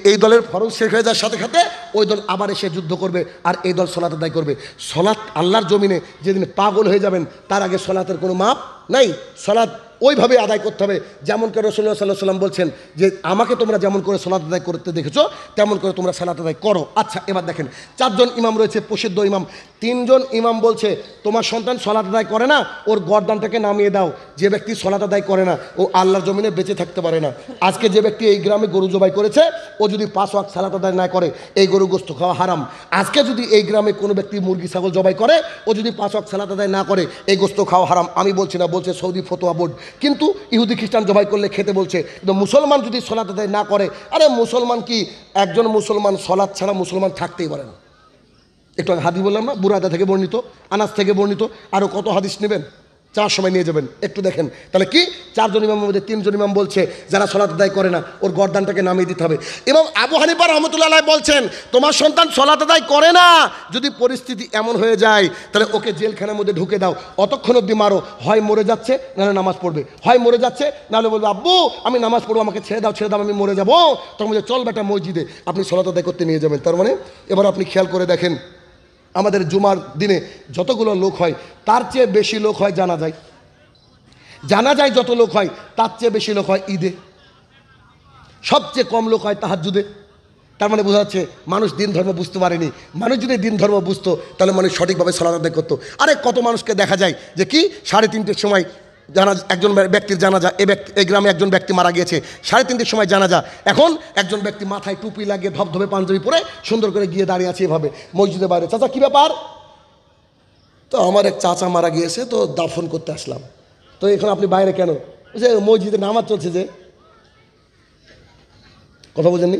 এই দলের ফরজ শেষ হয়ে যাওয়ার সাথে সাথে ওই দল আবার এসে যুদ্ধ করবে আর এই দল সালাত আদায় করবে। সালাত আল্লাহর জমিনে যেদিন পাগল হয়ে যাবেন তার আগে সালাতের কোনো মাপ নাই। সালাত ওইভাবে আদায় করতে হবে যেমন করে রাসূলুল্লাহ সাল্লাল্লাহু আলাইহি ওয়াসাল্লাম বলছেন যে আমাকে তোমরা যেমন করে সালাত আদায় করতে দেখেছো তেমন করে তোমরা সালাত আদায় করো। আচ্ছা, এবার দেখেন 4 জন ইমাম রয়েছে, প্রসিদ্ধ ইমাম। 3 জন ইমাম বলছে তোমার সন্তান সালাত আদায় করে না, ওর গর্দানটাকে নামিয়ে দাও। যে ব্যক্তি সালাত আদায় করে না ও আল্লাহর জমিনে বেঁচে থাকতে পারে না। আজকে যে ব্যক্তি এই গ্রামে গরু জবাই করেছে ও যদি 5 ওয়াক্ত সালাত আদায় না করে এই গরু গোশত খাওয়া হারাম। আজকে যদি এই গ্রামে কোনো ব্যক্তি মুরগি ছাগল জবাই করে ও যদি 5 ওয়াক্ত সালাত আদায় না করে এই গোশত খাওয়া হারাম। আমি বলছি না, বলছে সৌদি ফতোয়া বোর্ড। কিন্তু ইহুদি খ্রিস্টান জবাই করলে খেতে বলছে, কিন্তু মুসলমান যদি সালাত আদায় না করে, আরে মুসলমান কি একজন মুসলমান সালাত ছাড়া মুসলমান থাকতেই পারে না। একটু হাদিস বললাম না, বুরায়দা থেকে বর্ণিত, আনাস থেকে বর্ণিত, আরও কত হাদিস নেবেন, 4 সময় নিয়ে যাবেন। একটু দেখেন তাহলে কি 4 জন ইমামের মধ্যে 3 জন ইমাম বলছে যারা সালাত আদায় করে না ওর গর্দানটাকে নামিয়ে দিতে হবে। এবং আবু হানিফা রাহমাতুল্লাহ আলাইহি বলছেন তোমার সন্তান সালাত আদায় করে না, যদি পরিস্থিতি এমন হয়ে যায় তাহলে ওকে জেলখানার মধ্যে ঢুকে দাও, অতক্ষণ অবধি মারো, হয় মরে যাচ্ছে নাহলে নামাজ পড়বে, হয় মরে যাচ্ছে নাহলে বলবে আব্বু আমি নামাজ পড়বো, আমাকে ছেড়ে দাও, ছেড়ে দাও, আমি মরে যাবো। তখন বলছে চল বেটা মসজিদে, আপনি সালাত আদায় করতে নিয়ে যাবেন। তার মানে এবার আপনি খেয়াল করে দেখেন আমাদের জুমার দিনে যতগুলো লোক হয় তার চেয়ে বেশি লোক হয় জানাজায়। জানাজায় যত লোক হয় তার চেয়ে বেশি লোক হয় ঈদে, সবচেয়ে কম লোক হয় তাহাজ্জুদে। তার মানে বোঝা যাচ্ছে মানুষ দিন ধর্ম বুঝতে পারেনি। মানুষ যদি দিন ধর্ম বুঝতো তাহলে মানুষ সঠিকভাবে সালাত আদায় করতো। আরে কত মানুষকে দেখা যায় যে কি 3:30-র সময় একজন ব্যক্তির জানাজা, এই গ্রামে একজন ব্যক্তি মারা গিয়েছে, 3:30-র সময় জানাজা। এখন একজন ব্যক্তি মাথায় টুপি লাগিয়ে ধবধবে পাঞ্জাবি পরে সুন্দর করে গিয়ে দাঁড়িয়ে আছে এভাবে মসজিদের বাইরে। চাচা কী ব্যাপার? তো আমার এক চাচা মারা গিয়েছে, তো দাফন করতে আসলাম। তো এখন আপনি বাইরে কেন? যে মসজিদে নামাজ চলছে, যে কথা বোঝেননি,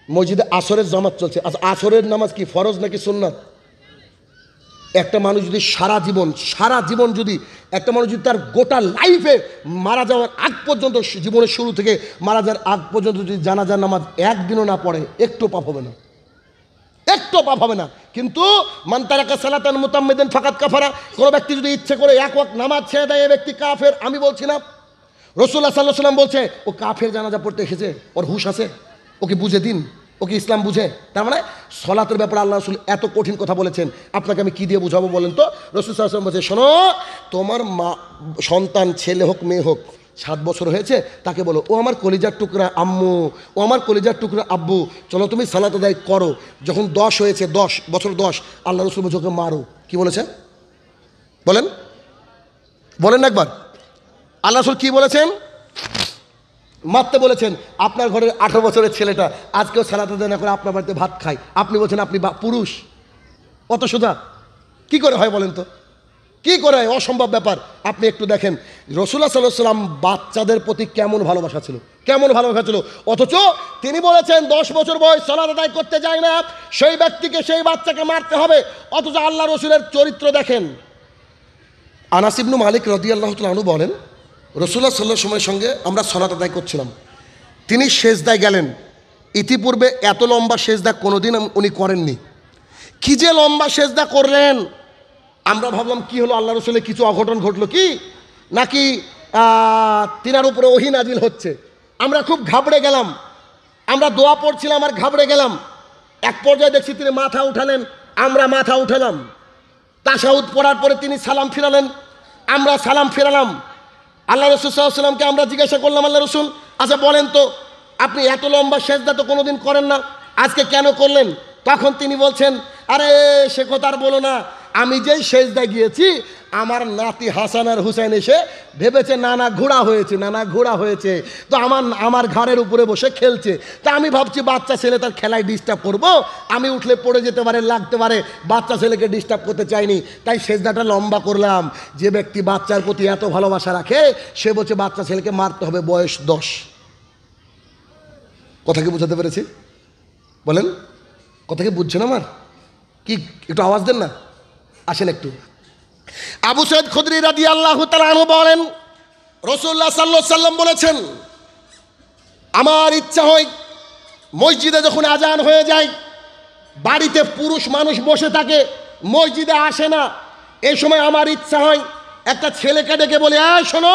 মসজিদে আসরের জামাত চলছে। আচ্ছা, আসরের নামাজ কি ফরজ নাকি সুন্নাত? একটা মানুষ যদি সারা জীবন যদি একটা মানুষ যদি তার গোটা লাইফে মারা যাওয়ার আগ পর্যন্ত, জীবনের শুরু থেকে মারা যাওয়ার আগ পর্যন্ত যদি জানাজার নামাজ একদিনও না পড়ে, একটু পাপ হবে না, একটু পাপ হবে না। কিন্তু মান তারাকা সালাতান মুতাম্মিদান ফাকাত কাফারা, কোনো ব্যক্তি যদি ইচ্ছে করে 1 ওয়াক্ত নামাজ ছেড়ে দেয়, এই ব্যক্তি কাফের। আমি বলছি না, রাসূলুল্লাহ সাল্লাল্লাহু আলাইহি ওয়াসাল্লাম বলছে ও কাফের জানাজা পড়তে এসেছে, ওর হুঁশ আছে, ওকে বুঝে দিন। ও কি ইসলাম বুঝে? তার মানে সলাতের ব্যাপারে আল্লাহ রসুল এত কঠিন কথা বলেছেন, আপনাকে আমি কি দিয়ে বুঝাবো বলেন তো? রসুল সাল্লাল্লাহু আলাইহি ওয়াসাল্লাম বলছে, শোনো, তোমার মা সন্তান ছেলে হোক মেয়ে হোক 7 বছর হয়েছে, তাকে বলো, ও আমার কলিজার টুকরা আম্মু, ও আমার কলিজার টুকরা আব্বু, চলো তুমি সালাত আদায় করো। যখন 10 হয়েছে, 10 বছর 10, আল্লাহ রসুল বলছে ওকে মারো। কি বলেছেন বলেন? বলেন একবার, আল্লাহ রসুল কি বলেছেন? মারতে বলেছেন। আপনার ঘরের 18 বছরের ছেলেটা আজকেও সালাত আদায় না করে আপনার বাড়িতে ভাত খায়, আপনি বলছেন আপনি পুরুষ। অত সোজা কি করে হয় বলেন তো? কি করে হয়? অসম্ভব ব্যাপার। আপনি একটু দেখেন রাসূলুল্লাহ সাল্লাল্লাহু আলাইহি ওয়াসাল্লাম বাচ্চাদের প্রতি কেমন ভালোবাসা ছিল, কেমন ভালোবাসা ছিল। অথচ তিনি বলেছেন 10 বছর বয়স সালাত আদায় করতে যায় না, সেই ব্যক্তিকে, সেই বাচ্চাকে মারতে হবে। অথচ আল্লাহ রসুলের চরিত্র দেখেন। আনাস ইবনে মালিক রাদিয়াল্লাহু তাআলা আনহু বলেন, রাসূলুল্লাহ সাল্লাল্লাহু আলাইহি ওয়াসাল্লামের সঙ্গে আমরা সালাত আদায় করছিলাম, তিনি সেজদায় গেলেন। ইতিপূর্বে এত লম্বা সেজদা কোনোদিন উনি করেননি। কি যে লম্বা সেজদা করলেন! আমরা ভাবলাম কি হলো, আল্লাহ রসুলের কিছু অঘটন ঘটলো কি, নাকি তিনার উপরে ওহী নাজিল হচ্ছে। আমরা খুব ঘাবড়ে গেলাম, আমরা দোয়া পড়ছিলাম আর ঘাবড়ে গেলাম। এক পর্যায়ে দেখছি তিনি মাথা উঠালেন, আমরা মাথা উঠালাম। তাশাহুদ পড়ার পরে তিনি সালাম ফিরালেন, আমরা সালাম ফিরালাম। আল্লাহ রসুল সাল্লাল্লাহু আলাইহি ওয়াসাল্লামকে আমরা জিজ্ঞাসা করলাম, আল্লাহ রসুল, আচ্ছা বলেন তো, আপনি এত লম্বা সেজদা তো কোনোদিন করেন না, আজকে কেন করলেন? তখন তিনি বলছেন, আরে সে কথা আর বলো না, আমি যেই সেজদায় গিয়েছি, আমার নাতি হাসান আর হুসাইন এসে ভেবেছে নানা ঘোড়া হয়েছে, নানা ঘোড়া হয়েছে, তো আমার ঘাড়ের উপরে বসে খেলছে। তা আমি ভাবছি বাচ্চা ছেলে, তার খেলায় ডিস্টার্ব করব, আমি উঠলে পড়ে যেতে পারে, লাগতে পারে, বাচ্চা ছেলেকে ডিস্টার্ব করতে চাইনি, তাই সেজদাটা লম্বা করলাম। যে ব্যক্তি বাচ্চার প্রতি এত ভালোবাসা রাখে, সে বলছে বাচ্চা ছেলেকে মারতে হবে, বয়স 10। কথা কি বুঝাতে পেরেছি বলেন? কথা কি বুঝছেন আমার? কি একটু আওয়াজ দেন না, আসেন একটু। আবু সাঈদ খুদরি রাদিয়াল্লাহু তাআলা আনহু বলেন, রাসূলুল্লাহ সাল্লাল্লাহু আলাইহি ওয়াসাল্লাম বলেছেন, আমার ইচ্ছা হয় মসজিদে যখন আজান হয়ে যায়, বাড়িতে পুরুষ মানুষ বসে থাকে, মসজিদে আসে না, এই সময় আমার ইচ্ছা হয় একটা ছেলেকে ডেকে বলে, এই শোনো,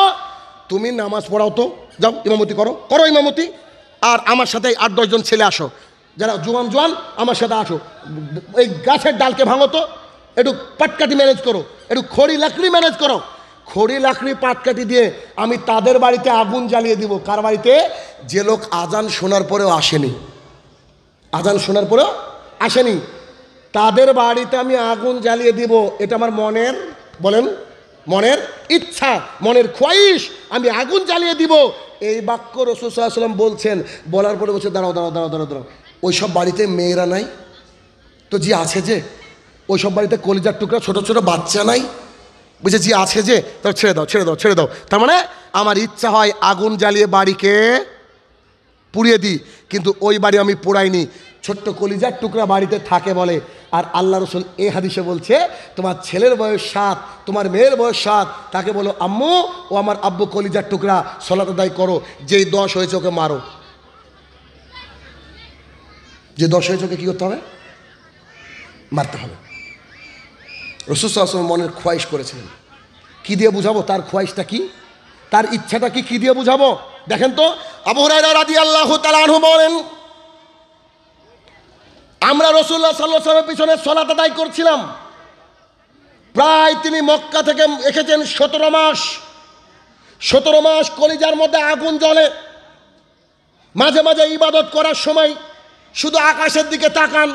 তুমি নামাজ পড়াও তো, যাও ইমামতি করো, করো ইমামতি, আর আমার সাথে 8-10 জন ছেলে আসো, যারা জোয়ান জোয়ান, আমার সাথে আসো, এই গাছের ডালকে ভাঙো তো, একটু পাটকাঠি ম্যানেজ করো, একটু খড়ি লাকড়ি ম্যানেজ করো। খড়ি লাকড়ি পাটকাঠি দিয়ে আমি তাদের বাড়িতে আগুন জ্বালিয়ে দিব। কার বাড়িতে? যে লোক আজান শোনার পরেও আসেনি, আজান শোনার পরেও আসেনি, তাদের বাড়িতে আমি আগুন জ্বালিয়ে দিব। এটা আমার মনের, বলেন, মনের ইচ্ছা, মনের খোয়াইশ, আমি আগুন জ্বালিয়ে দিব। এই বাক্য রাসূল সাল্লাল্লাহু আলাইহি ওয়াসাল্লাম বলছেন। বলার পরে বলছে, দাঁড়াও দাঁড়াও দাঁড়াও দাঁড়াও দাঁড়াও, ওই সব বাড়িতে মেয়েরা নাই তো? জি আছে। যে ওই সব বাড়িতে কলিজার টুকরা ছোট ছোট বাচ্চা নাই? বুঝে জি আছে। যে তাহলে ছেড়ে দাও, ছেড়ে দাও, ছেড়ে দাও। তার মানে আমার ইচ্ছা হয় আগুন জ্বালিয়ে বাড়িকে পুড়িয়ে দিই, কিন্তু ওই বাড়ি আমি পোড়াইনি। ছোট্ট কলিজার টুকরা বাড়িতে থাকে বলে। আর আল্লাহ রসুল এই হাদিসে বলছে, তোমার ছেলের বয়স 7, তোমার মেয়ের বয়স 7, তাকে বলো আম্মু, ও আমার আব্বু কলিজার টুকরা, সালাত আদায় করো। যেই 10 হয়েছে ওকে মারো। যে 10 হয়েছে ওকে কী করতে হবে? মারতে হবে। রাসূল সাল্লাল্লাহু আলাইহি ওয়াসাল্লাম মনের খোয়াইশ করেছিলেন। কি দিয়ে বুঝাবো তার খোয়াইশটা কি, তার ইচ্ছাটা কি, কি দিয়ে বুঝাবো? দেখেন তো, আবু হুরায়রা রাদিয়াল্লাহু তাআলা আনহু বলেন, আমরা রাসূলুল্লাহ সাল্লাল্লাহু আলাইহি ওয়াসাল্লামের পিছনে সালাত আদায় করছিলাম। প্রায় তিনি মক্কা থেকে এসেছেন 17 মাস। 17 মাস কলিজার মধ্যে আগুন জ্বলে। মাঝে মাঝে ইবাদত করার সময় শুধু আকাশের দিকে তাকান,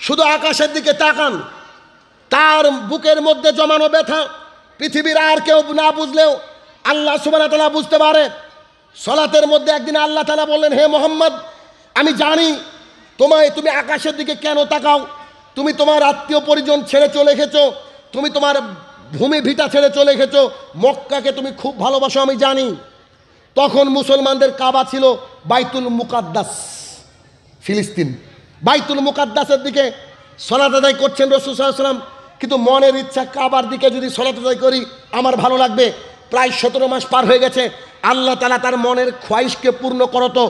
শুধু আকাশের দিকে তাকান। তার বুকের মধ্যে জমানো ব্যথা পৃথিবীর আর কেউ না বুঝলেও আল্লাহ সুবহানাহু ওয়া তাআলা বুঝতে পারে। সালাতের মধ্যে একদিন আল্লাহ তাআলা বললেন, হে মুহাম্মদ, আমি জানি তুমি আকাশের দিকে কেন তাকাও। তুমি তোমার আত্মীয় পরিজন ছেড়ে চলে এসেছো, তুমি তোমার ভূমি ভিটা ছেড়ে চলে এসেছো, মক্কাকে তুমি খুব ভালোবাসো, আমি জানি। তখন মুসলমানদের কাবা ছিল বাইতুল মুকাদ্দাস, ফিলিস্তিন। বাইতুল মুকাদ্দাসের দিকে সালাত আদায় করছেন রাসূল সাল্লাল্লাহু আলাইহি ওয়াসাল্লাম, কিন্তু মনের ইচ্ছা কাবার দিকে যদি সালাত আদায় করি আমার ভালো লাগবে। প্রায় 17 মাস পার হয়ে গেছে। আল্লাহ তাআলা তার মনের খোয়াইশকে পূর্ণ করতো।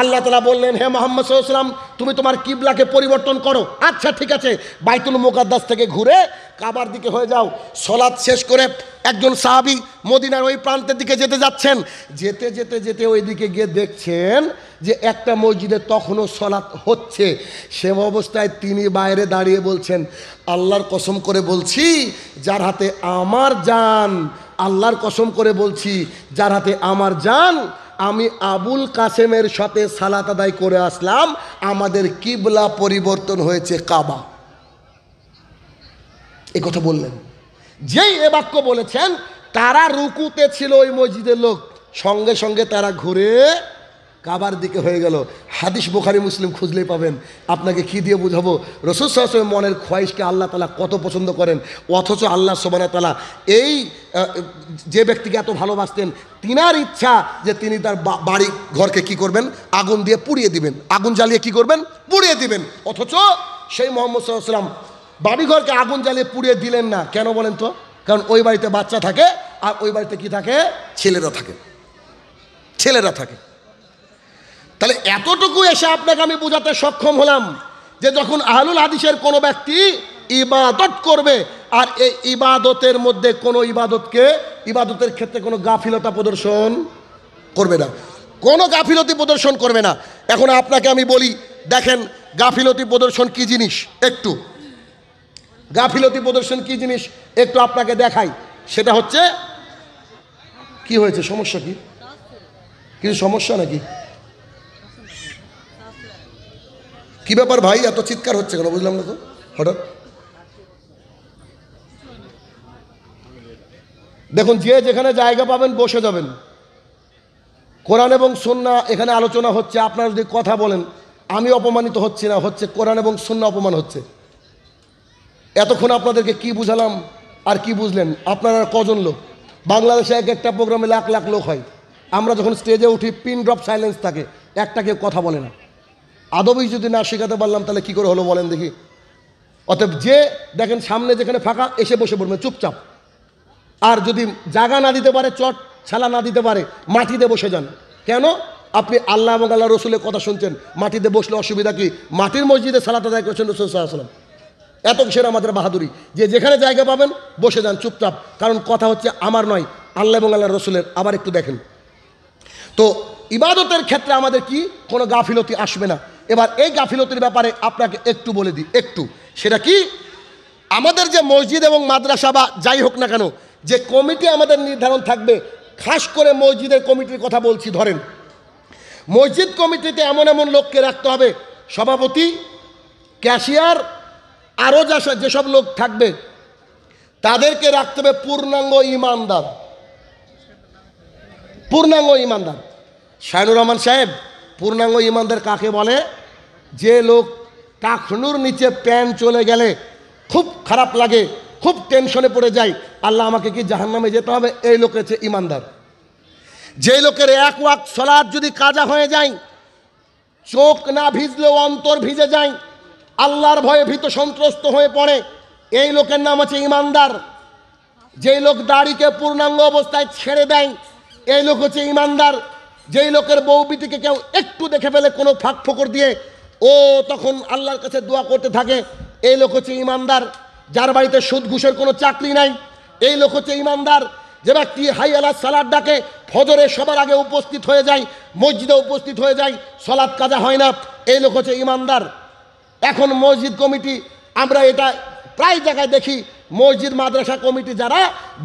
আল্লাহ তাআলা বললেন, হে মুহাম্মদ সাল্লাল্লাহু আলাইহি ওয়াসাল্লাম, তুমি তোমার কিবলাকে পরিবর্তন করো। আচ্ছা ঠিক আছে, বাইতুল মুকাদ্দাস থেকে ঘুরে কাবার দিকে হয়ে যাও। সালাত শেষ করে একজন সাহাবী মদিনার ওই প্রান্তের দিকে যেতে যাচ্ছেন। যেতে যেতে যেতে ওই দিকে গিয়ে দেখছেন যে একটা মসজিদে তখনও সালাত হচ্ছে। সে অবস্থায় তিনি বাইরে দাঁড়িয়ে বলছেন, আল্লাহর কসম করে বলছি যার হাতে আমার জান, আল্লাহর কসম করে বলছি যার হাতে আমার জান, আমি আবুল কাসেমের সাথে সালাত আদায় করে আসলাম, আমাদের কিবলা পরিবর্তন হয়েছে কাবা। এই কথা বললেন। যেই এ বাক্য বলেছেন, তারা রুকুতে ছিল ওই মসজিদের লোক, সঙ্গে সঙ্গে তারা ঘুরে কাবার দিকে হয়ে গেল। হাদিস বুখারী মুসলিম খুঁজলেই পাবেন। আপনাকে কি দিয়ে বুঝাবো রাসূল সাল্লাল্লাহু আলাইহি ওয়াসাল্লাম মনের খোয়াইশকে আল্লাহ তাআলা কত পছন্দ করেন, অথচ আল্লাহ সুবহানাহু ওয়া তাআলা এই যে ব্যক্তিকে এত ভালোবাসতেন, তিনার ইচ্ছা যে তিনি তার বাড়ি ঘরকে কি করবেন, আগুন দিয়ে পুড়িয়ে দিবেন, আগুন জ্বালিয়ে কি করবেন, পুড়িয়ে দিবেন। অথচ সেই মুহাম্মদ সাল্লাল্লাহু আলাইহি ওয়াসাল্লাম বাড়িঘরকে আগুন জ্বালিয়ে পুড়িয়ে দিলেন না। কেন বলেন তো? কারণ ওই বাড়িতে বাচ্চা থাকে, আর ওই বাড়িতে কি থাকে, ছেলেরা থাকে, ছেলেরা থাকে। তাহলে এতটুকু এসে আপনাকে আমি বোঝাতে সক্ষম হলাম যে যখন আহলুল হাদিসের কোনো ব্যক্তি ইবাদত করবে, আর এই ইবাদতের মধ্যে কোনো ইবাদতের ক্ষেত্রে কোনো গাফিলতা প্রদর্শন করবে না, কোনো গাফিলতি প্রদর্শন করবে না। এখন আপনাকে আমি বলি, দেখেন গাফিলতি প্রদর্শন কি জিনিস, একটু গাফিলতি প্রদর্শন কি জিনিস একটু আপনাকে দেখাই। সেটা হচ্ছে, কি হয়েছে, সমস্যা কি, কিছু সমস্যা নাকি, কি ব্যাপার ভাই, এত চিৎকার হচ্ছে কেন বুঝলাম না তো হঠাৎ। দেখুন, যে যেখানে জায়গা পাবেন বসে যাবেন। কোরআন এবং সুন্নাহ এখানে আলোচনা হচ্ছে। আপনারা যদি কথা বলেন, আমি অপমানিত হচ্ছি না, হচ্ছে কোরআন এবং সুন্নাহ অপমান হচ্ছে। এতক্ষণ আপনাদেরকে কি বুঝালাম আর কি বুঝলেন? আপনারা কজন লোক? বাংলাদেশে এক একটা প্রোগ্রামে লাখ লাখ লোক হয়। আমরা যখন স্টেজে উঠি, পিন ড্রপ সাইলেন্স থাকে, একটা কেউ কথা বলে না। আদবই যদি না শেখাতে পারলাম তাহলে কি করে হলো বলেন দেখি। অতএব যে দেখেন সামনে যেখানে ফাঁকা, এসে বসে পড়বেন চুপচাপ। আর যদি জায়গা না দিতে পারে, চট ছালা না দিতে পারে, মাটিতে বসে যান। কেন? আপনি আল্লাহ এবং আল্লাহ রসুলের কথা শুনছেন, মাটিতে বসলে অসুবিধা কি? মাটির মসজিদে সালাত আদায় করেছেন রাসূল সাল্লাল্লাহু আলাইহি ওয়াসাল্লাম। এত কিসের আমাদের বাহাদুরি যে যেখানে জায়গা পাবেন বসে যান চুপচাপ। কারণ কথা হচ্ছে আমার নয়, আল্লাহ এবং আল্লাহ রসুলের। আবার একটু দেখেন তো, ইবাদতের ক্ষেত্রে আমাদের কি কোনো গাফিলতি আসবে না। এবার এই গাফিলতির ব্যাপারে আপনাকে একটু বলে দিই, একটু। সেটা কি? আমাদের যে মসজিদ এবং মাদ্রাসা বা যাই হোক না কেন, যে কমিটি আমাদের নির্ধারণ থাকবে, খাস করে মসজিদের কমিটির কথা বলছি। ধরেন মসজিদ কমিটিতে এমন এমন লোককে রাখতে হবে, সভাপতি, ক্যাশিয়ার, আরও যেসব লোক থাকবে তাদেরকে রাখতে হবে পূর্ণাঙ্গ ইমানদার, পূর্ণাঙ্গ ইমানদার। শাহিনুর রহমান সাহেব, পূর্ণাঙ্গ ইমানদার কাকে বলে? যে লোক টাকনুর নিচে প্যান চলে গেলে খুব খারাপ লাগে, খুব টেনশনে পড়ে যায়, আল্লাহ আমাকে কি জাহান্নামে যেতে হবে, এই লোক হচ্ছে ইমানদার। যে লোকের এক ওয়াক্ত সালাত যদি কাজা হয়ে যায়, চোখ না ভিজলেও অন্তর ভিজে যায়, আল্লাহর ভয়ে ভীত সন্ত্রস্ত হয়ে পড়ে, এই লোকের নাম হচ্ছে ইমানদার। যেই লোক দাড়িকে পূর্ণাঙ্গ অবস্থায় ছেড়ে দেয়, এই লোক হচ্ছে ইমানদার। যেই লোকের বউ বিটিকে কেউ একটু দেখে ফেলে কোনো ফাঁক ফোকর দিয়ে, ও তখন আল্লাহর কাছে দোয়া করতে থাকে, এই লোক হচ্ছে ইমানদার। যার বাড়িতে সুদ ঘুষের কোনো চাকরি নাই, এই লোক হচ্ছে ইমানদার। যে ব্যক্তি হাই আলা সালাত ডাকে, ফজরে সবার আগে উপস্থিত হয়ে যায়, মসজিদে উপস্থিত হয়ে যায়, সালাত কাজা হয় না, এই লোক হচ্ছে ইমানদার। এখন মসজিদ কমিটি, আমরা এটা প্রায় জায়গায় দেখি, মসজিদ মাদ্রাসা কমিটি যারা,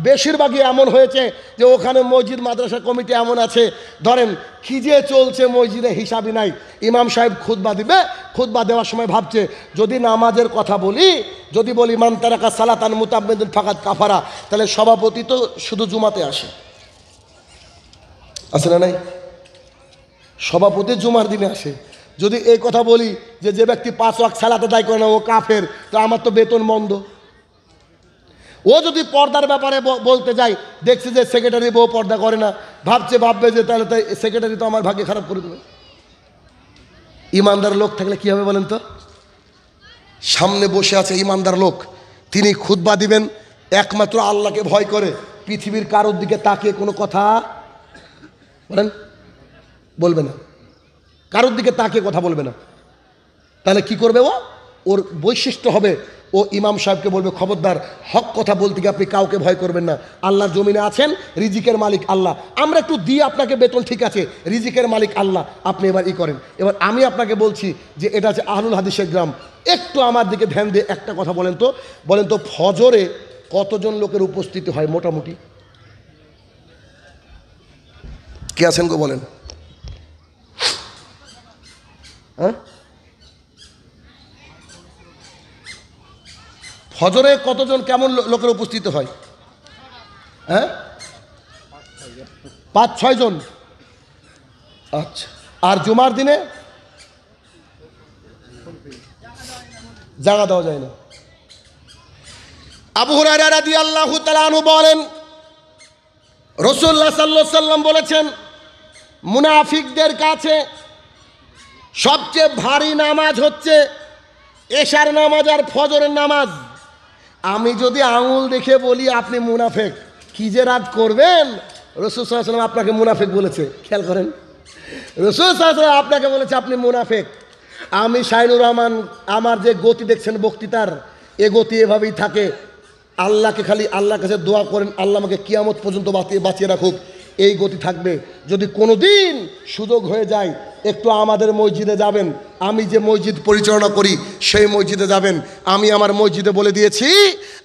বেশিরভাগই এমন হয়েছে যে ওখানে মসজিদ মাদ্রাসা কমিটি এমন আছে, ধরেন কি যে চলছে মসজিদে হিসাবই নাই। ইমাম সাহেব খুতবা দিবে, খুতবা দেওয়ার সময় ভাবছে যদি নামাজের কথা বলি, যদি বলি মান তারাকা সালাতান মুতাআম্মিদান ফাকাদ কাফারা, তাহলে সভাপতি তো শুধু জুমাতে আসে না নাই, সভাপতি জুমার দিনে আসে। যদি এই কথা বলি যে ব্যক্তি 5 ওয়াক্ত সালাত আদায় করে না ও কাফের, তো আমার তো বেতন বন্ধ। ও যদি পর্দার ব্যাপারে বলতে যাই, দেখছে যে সেক্রেটারি বউ পর্দা করে না, ভাববে যে তাহলে তো সেক্রেটারি তো আমার ভাগ্য খারাপ করে দেবে। ইমানদার লোক থাকলে কি হবে বলেন তো? সামনে বসে আছে ইমানদার লোক, তিনি খুতবা দিবেন একমাত্র আল্লাহকে ভয় করে, পৃথিবীর কারোর দিকে তাকিয়ে কোনো কথা বলেন বলবে না। কারোর দিকে তাকিয়ে কথা বলবে না। তাহলে কি করবে ও? ওর বৈশিষ্ট্য হবে, ও ইমাম সাহেবকে বলবে খবরদার, হক কথা বলতে গিয়ে আপনি কাউকে ভয় করবেন না। আল্লাহর জমিনে আছেন, রিজিকের মালিক আল্লাহ। আমরা একটু দিই আপনাকে বেতন, ঠিক আছে, রিজিকের মালিক আল্লাহ, আপনি এবার করেন। এবার আমি আপনাকে বলছি যে এটা হচ্ছে আহলুল হাদিসের গ্রাম। একটু আমার দিকে ধ্যান দিয়ে একটা কথা বলেন তো ফজরে কতজন লোকের উপস্থিতি হয় মোটামুটি? কে আছেন গো বলেন? হ্যাঁ, ফজরে কতজন কেমন লোকের উপস্থিত হয়? হ্যাঁ, 5-6 জন। আচ্ছা, আর জুমার দিনে জায়গা দেওয়া যায় না। আবু হুরায়রা রাদিয়াল্লাহু তাআলা আনহু বলেন, রাসূলুল্লাহ সাল্লাল্লাহু আলাইহি সাল্লাম বলেছেন, মুনাফিকদের কাছে সবচেয়ে ভারী নামাজ হচ্ছে এশার নামাজ আর ফজরের নামাজ। আমি যদি আঙুল দেখে বলি আপনি মুনাফেক, কি যে রাত করবেন? রাসূল সাল্লাল্লাহু আলাইহি সাল্লাম আপনাকে মুনাফেক বলেছে, খেয়াল করেন। রাসূল সাল্লাল্লাহু আলাইহি সাল্লাম আপনাকে বলেছে আপনি মুনাফেক। আমি শাইনুর রহমান, আমার যে গতি দেখছেন বক্তৃতার, এ গতি এভাবেই থাকে। আল্লাহকে খালি আল্লাহর কাছে দোয়া করেন, আল্লাহ আমাকে কিয়ামত পর্যন্ত বাঁচিয়ে রাখুক, এই গতি থাকবে। যদি কোনো দিন সুযোগ হয়ে যায় একটু আমাদের মসজিদে যাবেন, আমি যে মসজিদ পরিচালনা করি সেই মসজিদে যাবেন। আমি আমার মসজিদে বলে দিয়েছি,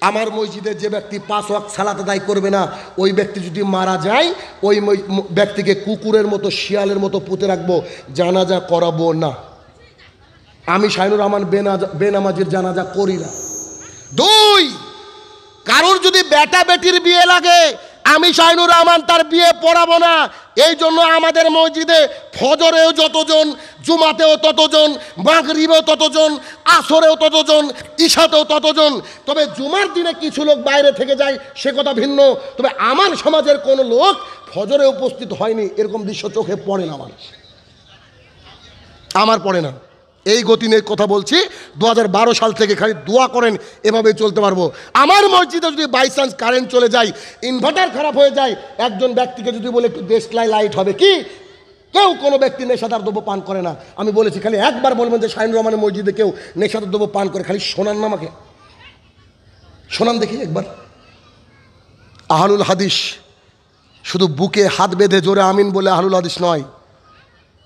আমার মসজিদে যে ব্যক্তি 5 ওয়াক্ত সালাত আদায় করবে না, ওই ব্যক্তি যদি মারা যায়, ওই ব্যক্তিকে কুকুরের মতো শিয়ালের মতো পুঁতে রাখবো, জানাজা করাবো না। আমি শাইনুর রহমান বেনামাজির জানাজা করি না। 2, কারোর যদি বেটা বেটির বিয়ে লাগে, আমি শাইনুর রহমান তার বিয়ে পড়াবো না। এই জন্য আমাদের মসজিদে ফজরেও যতজন, জুমাতেও ততজন, মাগরিবেও ততজন, আসরেও ততজন, ইশাতেও ততজন। তবে জুমার দিনে কিছু লোক বাইরে থেকে যায়, সে কথা ভিন্ন। তবে আমার সমাজের কোনো লোক ফজরে উপস্থিত হয়নি, এরকম দৃশ্য চোখে পড়ে না, আমার পড়ে না। এই গতি নিয়ে কথা বলছি। 2012 সাল থেকে খালি দোয়া করেন, এভাবে চলতে পারবো। আমার মসজিদে যদি বাই চান্স কারেন্ট চলে যায়, ইনভার্টার খারাপ হয়ে যায়, একজন ব্যক্তিকে যদি বলে একটু দেশলাই লাইট হবে, কি কেউ কোনো ব্যক্তি নেশাদার দ্রব্য পান করে না। আমি বলেছি খালি একবার বলবেন যে শাইনুর রহমানের মসজিদে কেউ নেশাদার দ্রব্য পান করে, খালি শোনান না আমাকে, শোনান দেখি একবার। আহলুল হাদিস শুধু বুকে হাত বেঁধে জোরে আমিন বলে আহলুল হাদিস নয়।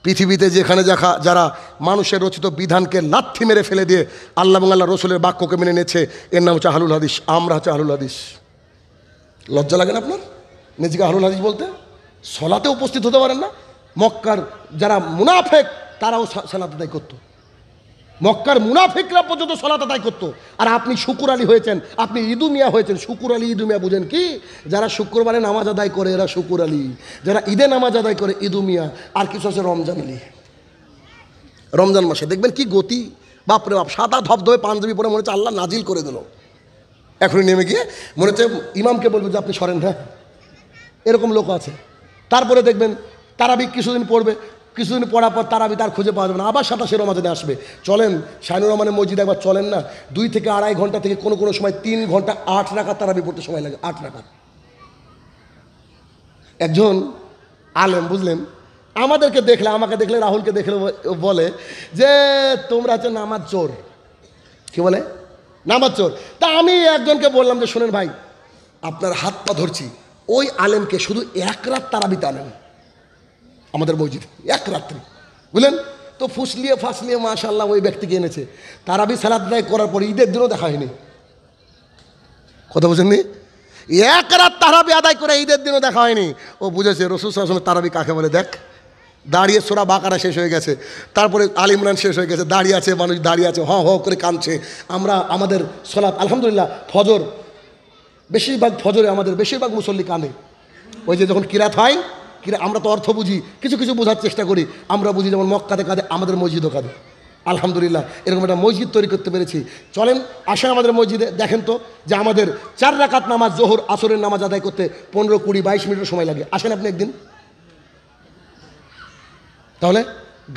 পৃথিবীতে যেখানে যারা মানুষের রচিত বিধানকে লাথি মেরে ফেলে দিয়ে আল্লাহ এবং আল্লাহ রসুলের বাক্যকে মেনে নিয়েছে, এর নাম হচ্ছে আহলুল হাদিস। আমরা হচ্ছে আহলুল হাদিস। লজ্জা লাগে না আপনার নিজেকে আহলুল হাদিস বলতে? সলাতে উপস্থিত হতে পারেন না? মক্কার যারা মুনাফেক তারাও সালাত আদায় করতো, মক্কার মুনাফিকরা পর্যন্ত সালাত আদায় করতো। আর আপনি শুকুর আলী হয়েছেন, আপনি ইদু মিয়া হয়েছেন। শুকুর আলী ইদু মিয়া বুঝেন কি? যারা শুক্রবারে নামাজ আদায় করে এরা শুকুর আলী, যারা ঈদে নামাজ আদায় করে ইদু মিয়া। আর কিছু আছে রমজান আলী। রমজান মাসে দেখবেন কি গতি, বাপরে বাপ, সাদা ধবধবে পাঞ্জাবি পরে মনে হচ্ছে আল্লাহ নাজিল করে দিল। এখনই নেমে গিয়ে মনে হচ্ছে ইমামকে বলবে যে আপনি সরেন। হ্যাঁ, এরকম লোক আছে। তারপরে দেখবেন তারাবি কিছুদিন পড়বে, কিছুদিন পড়ার পর তারাবি তার খুঁজে পাওয়া যাবে না, আবার 27 রমাজানে আসবে। চলেন শাইনুর রহমানের মসজিদে একবার চলেন না। 2 থেকে 2.5 ঘন্টা থেকে কোনো সময় 3 ঘন্টা 8 রাকাত তারাবি পড়তে সময় লাগে, 8 রাকাত। একজন আলেম বুঝলেন, আমাকে দেখলে রাহুলকে দেখলে বলে যে তোমরা হচ্ছে নামাজ চোর। কি বলে? নামাজ চোর। তা আমি একজনকে বললাম যে শোনেন ভাই, আপনার হাত পা ধরছি, ওই আলেমকে শুধু 1 রাত তারাবিতে আনেন আমাদের মসজিদে, 1 রাত্রি, বুঝলেন তো। ফুসলিয়ে ফাসলিয়ে মাশাআল্লাহ ওই ব্যক্তিকে এনেছে। তারাবি সালাত আদায় করার পর ঈদের দিনও দেখা হয়নি। কথা বুঝেননি? 1 রাত তারাবি আদায় করে ঈদের দিনও দেখা হয়নি। ও বুঝেছে রাসূল সাল্লাল্লাহু আলাইহি ওয়াসাল্লাম তারাবি কাকে বলে। দেখ, দাঁড়িয়ে সূরা বাকারা শেষ হয়ে গেছে, তারপরে আল ইমরান শেষ হয়ে গেছে, দাঁড়িয়ে আছে মানুষ, দাঁড়িয়ে আছে হ হ করে কাঁদছে। আমরা আমাদের সালাত আলহামদুলিল্লাহ ফজর, বেশিরভাগ ফজরে আমাদের বেশিরভাগ মুসল্লি কাঁদে। ওই যে যখন কিরাত হয়, আমরা তো অর্থ বুঝি, কিছু কিছু বোঝার চেষ্টা করি। আমরা বুঝি যেমন মক্কাতে কাঁদে, আমাদের মসজিদও কাঁদে। আলহামদুলিল্লাহ এরকম একটা মসজিদ তৈরি করতে পেরেছি। চলেন আসেন আমাদের মসজিদে, দেখেন তো যে আমাদের 4 রাকাত নামাজ, জোহর আসরের নামাজ আদায় করতে 15, 20, 22 মিনিটের সময় লাগে। আসেন আপনি একদিন। তাহলে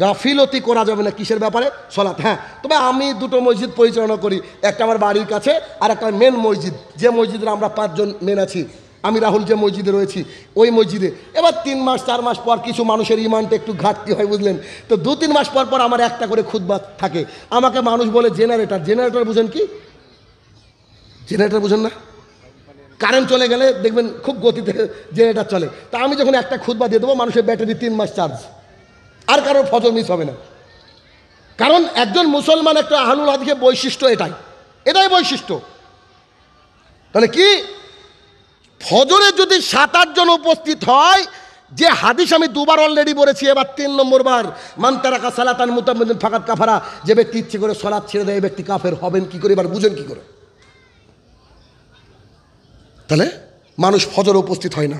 গাফিলতি করা যাবে না কিসের ব্যাপারে? সালাত। হ্যাঁ, তবে আমি 2টো মসজিদ পরিচালনা করি, একটা আমার বাড়ির কাছে আর একটা মেন মসজিদ, যে মসজিদে আমরা 5 জন মেন আছি। আমি রাহুল যে মসজিদে রয়েছি ওই মসজিদে এবার 3 মাস 4 মাস পর কিছু মানুষের ইমানটা একটু ঘাটতি হয়, বুঝলেন তো 2-3 মাস পর পর আমার একটা করে খুতবা থাকে। আমাকে মানুষ বলে জেনারেটর। জেনারেটর বুঝেন কি? জেনারেটর বুঝেন না? কারেন্ট চলে গেলে দেখবেন খুব গতিতে জেনারেটর চলে। তা আমি যখন একটা খুতবা দিয়ে দেবো, মানুষের ব্যাটারি 3 মাস চার্জ, আর কারোর ফজর মিস হবে না। কারণ একজন মুসলমান একটা আহলুল হাদিসের বৈশিষ্ট্য এটাই বৈশিষ্ট্য। তাহলে কি ফজরে যদি 7-8 জন উপস্থিত হয়, যে হাদিস আমি 2 বার অলরেডি বলেছি, এবার 3 নম্বর বার, মান তারাকা সালাতান মুতাম্মিদান ফাকাত কাফারা, যে ব্যক্তি ইচ্ছে করে সালাত ছেড়ে দেয় এই ব্যক্তি কাফের হবেন কি করে? এবার বুঝেন কি করে? তাহলে মানুষ ফজরে উপস্থিত হয় না।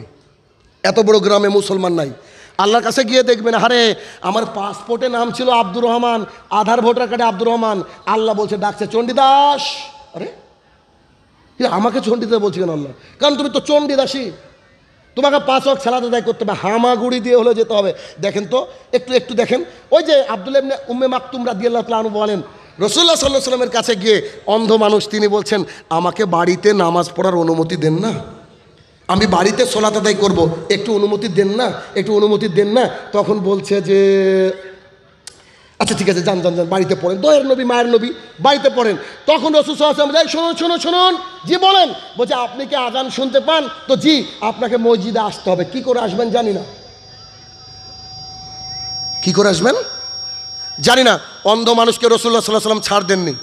এত বড় গ্রামে মুসলমান নাই। আল্লাহর কাছে গিয়ে দেখবেন, আরে আমার পাসপোর্টে নাম ছিল আব্দুর রহমান, আধার ভোটার কার্ডে আব্দুর রহমান, আল্লাহ বলছে ডাকছে চণ্ডীদাস। আরে আমাকে চণ্ডীদাস বলছি কেন আল্লাহ? কারণ তুমি তো চণ্ডীদাসী, তোমাকে 5 ওয়াক্ত সালাত আদায় করতে হবে, হামাগুড়ি দিয়ে হলে যেতে হবে। দেখেন তো একটু দেখেন, ওই যে আব্দুল্লাহ ইবনে উম্মে মাকতুম রাদিয়াল্লাহু তাআলা আনহু বলেন, রাসূলুল্লাহ সাল্লাল্লাহু আলাইহি ওয়াসাল্লামের কাছে গিয়ে অন্ধ মানুষ, তিনি বলছেন আমাকে বাড়িতে নামাজ পড়ার অনুমতি দেন না, আমি বাড়িতে সালাত আদায় করব, একটু অনুমতি দেন না, একটু অনুমতি দেন না। তখন বলছে যে আচ্ছা ঠিক আছে, যান যান যান বাড়িতে পড়েন, দয়ের নবী মায়ের নবী বাড়িতে পড়েন। তখন রাসূল সাল্লাল্লাহু আলাইহি ওয়াসাল্লাম শুনুন শুনুন শুনুন, জি বলেন। বলছে আপনি কি আজান শুনতে পান? তো জি, আপনাকে মসজিদে আসতে হবে। কি করে আসবেন জানি না, কি করে আসবেন জানি না। অন্ধ মানুষকে রাসূলুল্লাহ সাল্লাল্লাহু আলাইহি ওয়াসাল্লাম ছাড় দেননি।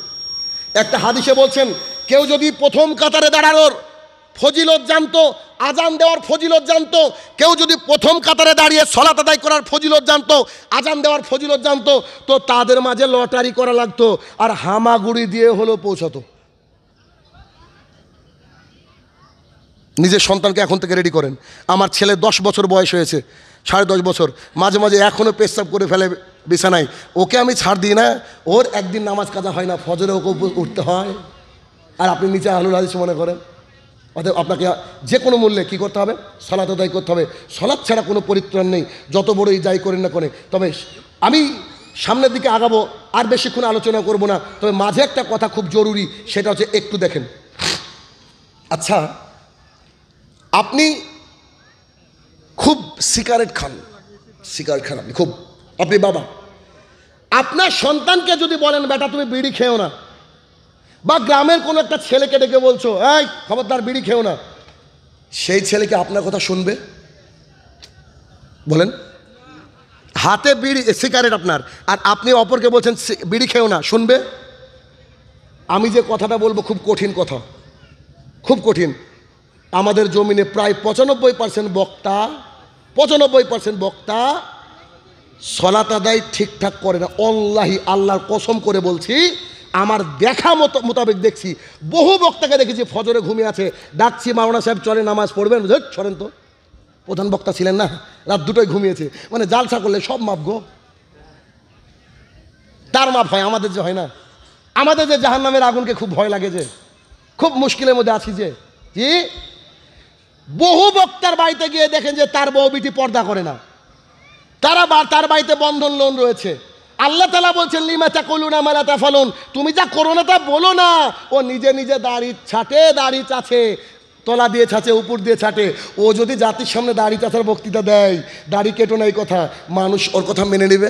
একটা হাদিসে বলছেন, কেউ যদি প্রথম কাতারে দাঁড়ানোর ফজিলত জানতো, আজান দেওয়ার ফজিলত জানতো, কেউ যদি প্রথম কাতারে দাঁড়িয়ে সালাত আদায় করার ফজিলত জানতো, আজান দেওয়ার ফজিলত জানতো, তো তাদের মাঝে লটারি করা লাগতো আর হামাগুড়ি দিয়ে হলেও পৌঁছাতো। নিজের সন্তানকে এখন থেকে রেডি করেন। আমার ছেলে 10 বছর বয়স হয়েছে, 10.5 বছর, মাঝে মাঝে এখনও পেশাব করে ফেলে বিছানায়। ওকে আমি ছাড় দিই না, ওর একদিন নামাজ কাজা হয় না, ফজরে ওকে উঠতে হয়, আর আপনি নিচে আহলুল হাদিস মনে করেন। অতএব আপনাকে যে কোনো মূল্যে কী করতে হবে? সালাত আদায় করতে হবে। সালাত ছাড়া কোনো পরিত্রাণ নেই, যত বড়ই যাই করেন না করে। তবে আমি সামনের দিকে আগাবো, আর বেশিক্ষণ আলোচনা করব না। তবে মাঝে একটা কথা খুব জরুরি, সেটা হচ্ছে একটু দেখেন। আচ্ছা, আপনি খুব সিগারেট খান, আপনি বাবা, আপনার সন্তানকে যদি বলেন বেটা তুমি বিড়ি খেও না, বা গ্রামের কোনো একটা ছেলেকে ডেকে বলছো এই খবরদার বিড়ি খেও না, সেই ছেলেকে আপনার কথা শুনবে? বলেন, হাতে বিড়ি সিগারেট আপনার, আর আপনি অপরকে বলছেন বিড়ি খেও না, শুনবে? আমি যে কথাটা বলবো খুব কঠিন কথা, খুব কঠিন। আমাদের জমিনে প্রায় 95% বক্তা সালাত আদায় ঠিকঠাক করে না। অল্লাহি, আল্লাহর কসম করে বলছি, আমার দেখা মোতাবেক দেখছি, বহু বক্তাকে দেখেছি ফজরে ঘুমিয়ে আছে, ডাকছি মাওলানা সাহেব চলে নামাজ পড়বেন, ছড়েন তো, প্রধান বক্তা ছিলেন না, রাত 2টায় ঘুমিয়েছে, মানে জালসা করলে সব মাপ গো, তার মাপ হয়, আমাদের যে হয় না। আমাদের যে জাহান্নামের আগুনকে খুব ভয় লাগে, যে খুব মুশকিলের মধ্যে আছি, যে কি বহু বক্তার বাড়িতে গিয়ে দেখেন যে তার বউ বিটি পর্দা করে না, তার বাড়িতে বন্ধন লোন রয়েছে। আল্লাহ তাআলা বলছেন লিমা তাকুলুনা মা লা তাফালুন, তুমি যা করো না তা বলো না। ও নিজে নিজে দাড়ি চাছে, তলা দিয়ে ছাঁচে, উপর দিয়ে ছাটে। ও যদি জাতির সামনে দাড়ি চাচার বক্তৃতা দেয়, দাড়ি কেটো না এই কথা, মানুষ ওর কথা মেনে নেবে?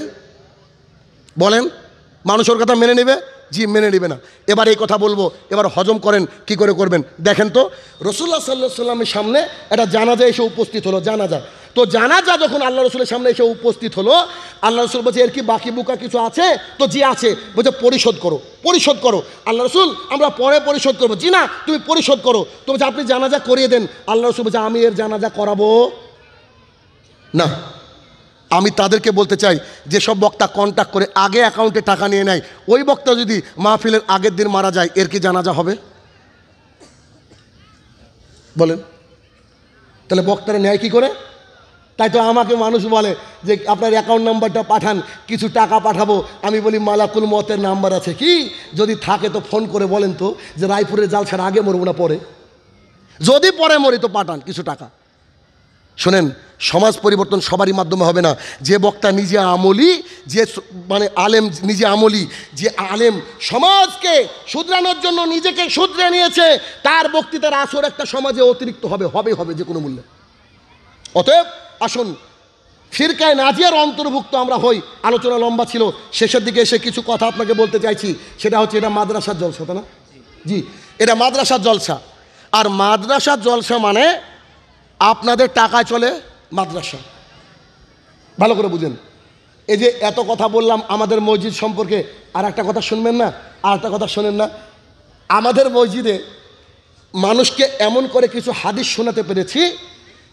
বলেন, মানুষ ওর কথা মেনে নেবে? জি, মেনে নেবে না। এবার এই কথা বলবো, এবার হজম করেন, কি করে করবেন দেখেন তো। রাসূলুল্লাহ সাল্লাল্লাহু আলাইহি ওয়াসাল্লামের সামনে একটা জানাজা এসে উপস্থিত হলো, জানাজা। তো জানাজা যখন আল্লাহ রসুলের সামনে এসে উপস্থিত হলো, আল্লাহ রসুল বলছে এর কি বাকি বুকা কিছু আছে? তো জি আছে। বলছে পরিশোধ করো। আল্লাহ রসুল আমরা পরে পরিশোধ করবো। জি না, তুমি পরিশোধ করো। তো বলছে আপনি জানাজা করিয়ে দেন। আল্লাহ রসুল বলছে আমি এর জানাজা করাবো না। আমি তাদেরকে বলতে চাই, যেসব বক্তা কন্ট্যাক্ট করে আগে অ্যাকাউন্টে টাকা নিয়ে নেয়, ওই বক্তা যদি মাহফিলের আগের দিন মারা যায়, এর কি জানাজা হবে? বলেন, তাহলে বক্তারা নেয় কি করে? তাই তো আমাকে মানুষ বলে যে আপনার অ্যাকাউন্ট নাম্বারটা পাঠান, কিছু টাকা পাঠাবো। আমি বলি মালাকুল মতের নাম্বার আছে কি? যদি থাকে তো ফোন করে বলেন তো, যে রায়পুরের জালসার আগে মরবো না পরে, যদি পরে মরি তো পাঠান কিছু টাকা। শোনেন, সমাজ পরিবর্তন সবারই মাধ্যমে হবে না। যে বক্তা নিজে আমলি, যে মানে আলেম নিজে আমলি, যে আলেম সমাজকে শুধরানোর জন্য নিজেকে শুধরে নিয়েছে, তার বক্তৃতার আসর একটা সমাজে অতিরিক্ত হবে যে কোনো মূল্যে। অতএব আসুন ফিরকায় নাজিয়ার অন্তর্ভুক্ত আমরা হই। আলোচনা লম্বা ছিল, শেষের দিকে এসে কিছু কথা আপনাকে বলতে চাইছি। সেটা হচ্ছে এটা মাদ্রাসার জলসা, তাই না? জি, এটা মাদ্রাসার জলসা। আর মাদ্রাসার জলসা মানে আপনাদের টাকায় চলে মাদ্রাসা। ভালো করে বুঝেন। এই যে এত কথা বললাম আমাদের মসজিদ সম্পর্কে, আর একটা কথা শুনবেন না? আর একটা কথা শোনেন না? আমাদের মসজিদে মানুষকে এমন করে কিছু হাদিস শোনাতে পেরেছি,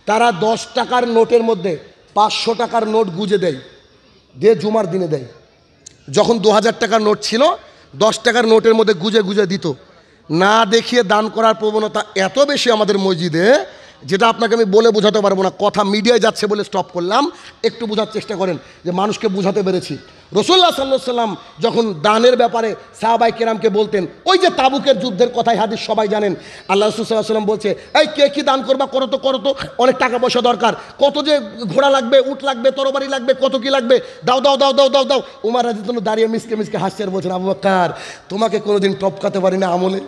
তারা 10 টাকার নোটের মধ্যে 500 টাকার নোট গুজে দেয়, দিয়ে জুমার দিনে দেয়। যখন 2000 টাকার নোট ছিল, 10 টাকার নোটের মধ্যে গুজে দিত। না দেখিয়ে দান করার প্রবণতা এত বেশি আমাদের মসজিদে, যেটা আপনাকে আমি বলে বোঝাতে পারবো না। কথা মিডিয়ায় যাচ্ছে বলে স্টপ করলাম, একটু বোঝার চেষ্টা করেন যে মানুষকে বোঝাতে পেরেছি। রাসূলুল্লাহ সাল্লাল্লাহু আলাইহি সাল্লাম যখন দানের ব্যাপারে সাহাবায়ে কেরামকে বলতেন, ওই যে তাবুকের যুদ্ধের কথাই হাদিস সবাই জানেন। আল্লাহ রাসূল সাল্লাল্লাহু আলাইহি সাল্লাম বলছে, এই কে কি দান করবা, করো তো, অনেক টাকা পয়সা দরকার, কত যে ঘোড়া লাগবে, উট লাগবে, তরবারি লাগবে, কত কি লাগবে, দাও। উমর রাদিয়াল্লাহু আনহু দাঁড়িয়ে মিসকে হাসছে আর বলছেন, আবু বকর তোমাকে কোনোদিন টপকাতে পারি না আমলে।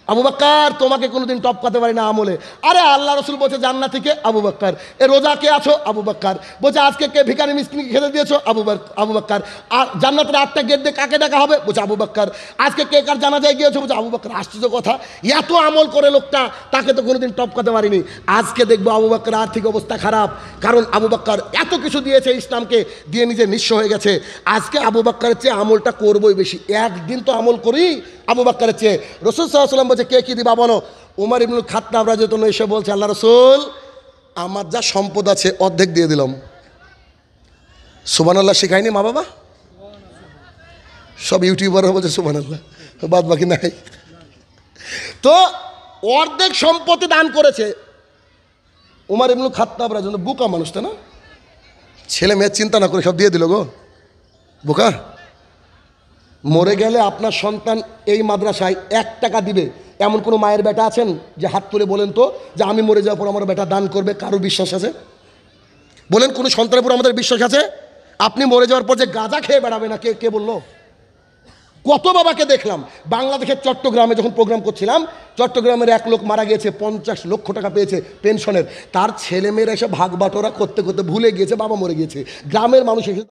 আবু বকর তোমাকে কোনোদিন টপকাতে পারি না আমলে। আরে আল্লাহ রসুল বলছে জান্নাতি কে? আবু বকর। এ রোজা কে আছো? আবু বকর। বলছে আজকে কে ভিখারি মিসকিনকে খেতে দিয়েছো? আবু বকর। আর জান্নাতের 8টা গেট দিয়ে কাকে দেখা হবে? বলছে আবু বকর। আজকে কে কার জানাজায় গিয়েছো? বলছে আবু বকর। আশ্চর্য কথা, এত আমল করে লোকটা, তাকে তো কোনোদিন টপকাতে পারিনি। আজকে দেখবো আবু বকর আর্থিক অবস্থা খারাপ, কারণ আবু বকর এত কিছু দিয়েছে ইসলামকে, দিয়ে নিজে নিঃস্ব হয়ে গেছে। আজকে আবু বকরের চেয়ে আমলটা করবোই বেশি। একদিন তো আমল করি আবু বকরের চেয়ে। রাসূল সাল্লাল্লাহু আলাইহি ওয়াসাল্লাম বলছে কে কি দিবা বলো? উমর ইবনুল খাত্তাব রাদিয়াল্লাহু আনহু এসে বলছে, আল্লাহ রাসূল আমার যা সম্পদ আছে অর্ধেক দিয়ে দিলাম। সুবহানাল্লাহ শেখায়নি মা বাবা? সব ইউটিউবাররা বলছে সুবহানাল্লাহ, বাদ বাকি নাই। তো অর্ধেক সম্পত্তি দান করেছে উমর ইবনুল খাত্তাব রাদিয়াল্লাহু আনহু। বোকা মানুষ তো না, ছেলে মেয়ের চিন্তা না করে সব দিয়ে দিল গো। বোকা। মরে গেলে আপনার সন্তান এই মাদ্রাসায় 1 টাকা দিবে এমন কোনো মায়ের বেটা আছেন যে হাত তুলে বলেন তো যে আমি মরে যাওয়ার পর আমার বেটা দান করবে? কারো বিশ্বাস আছে? বলেন কোনো সন্তানের উপর আমাদের বিশ্বাস আছে? আপনি মরে যাওয়ার পর যে গাঁজা খেয়ে বেড়াবে না, কে বললো? কত বাবাকে দেখলাম। বাংলাদেশের চট্টগ্রামে যখন প্রোগ্রাম করছিলাম, চট্টগ্রামের এক লোক মারা গিয়েছে, 50 লক্ষ টাকা পেয়েছে পেনশনের। তার ছেলেমেয়েরা এসে ভাগ বাটোরা করতে ভুলে গিয়েছে বাবা মরে গিয়েছে। গ্রামের মানুষ এসে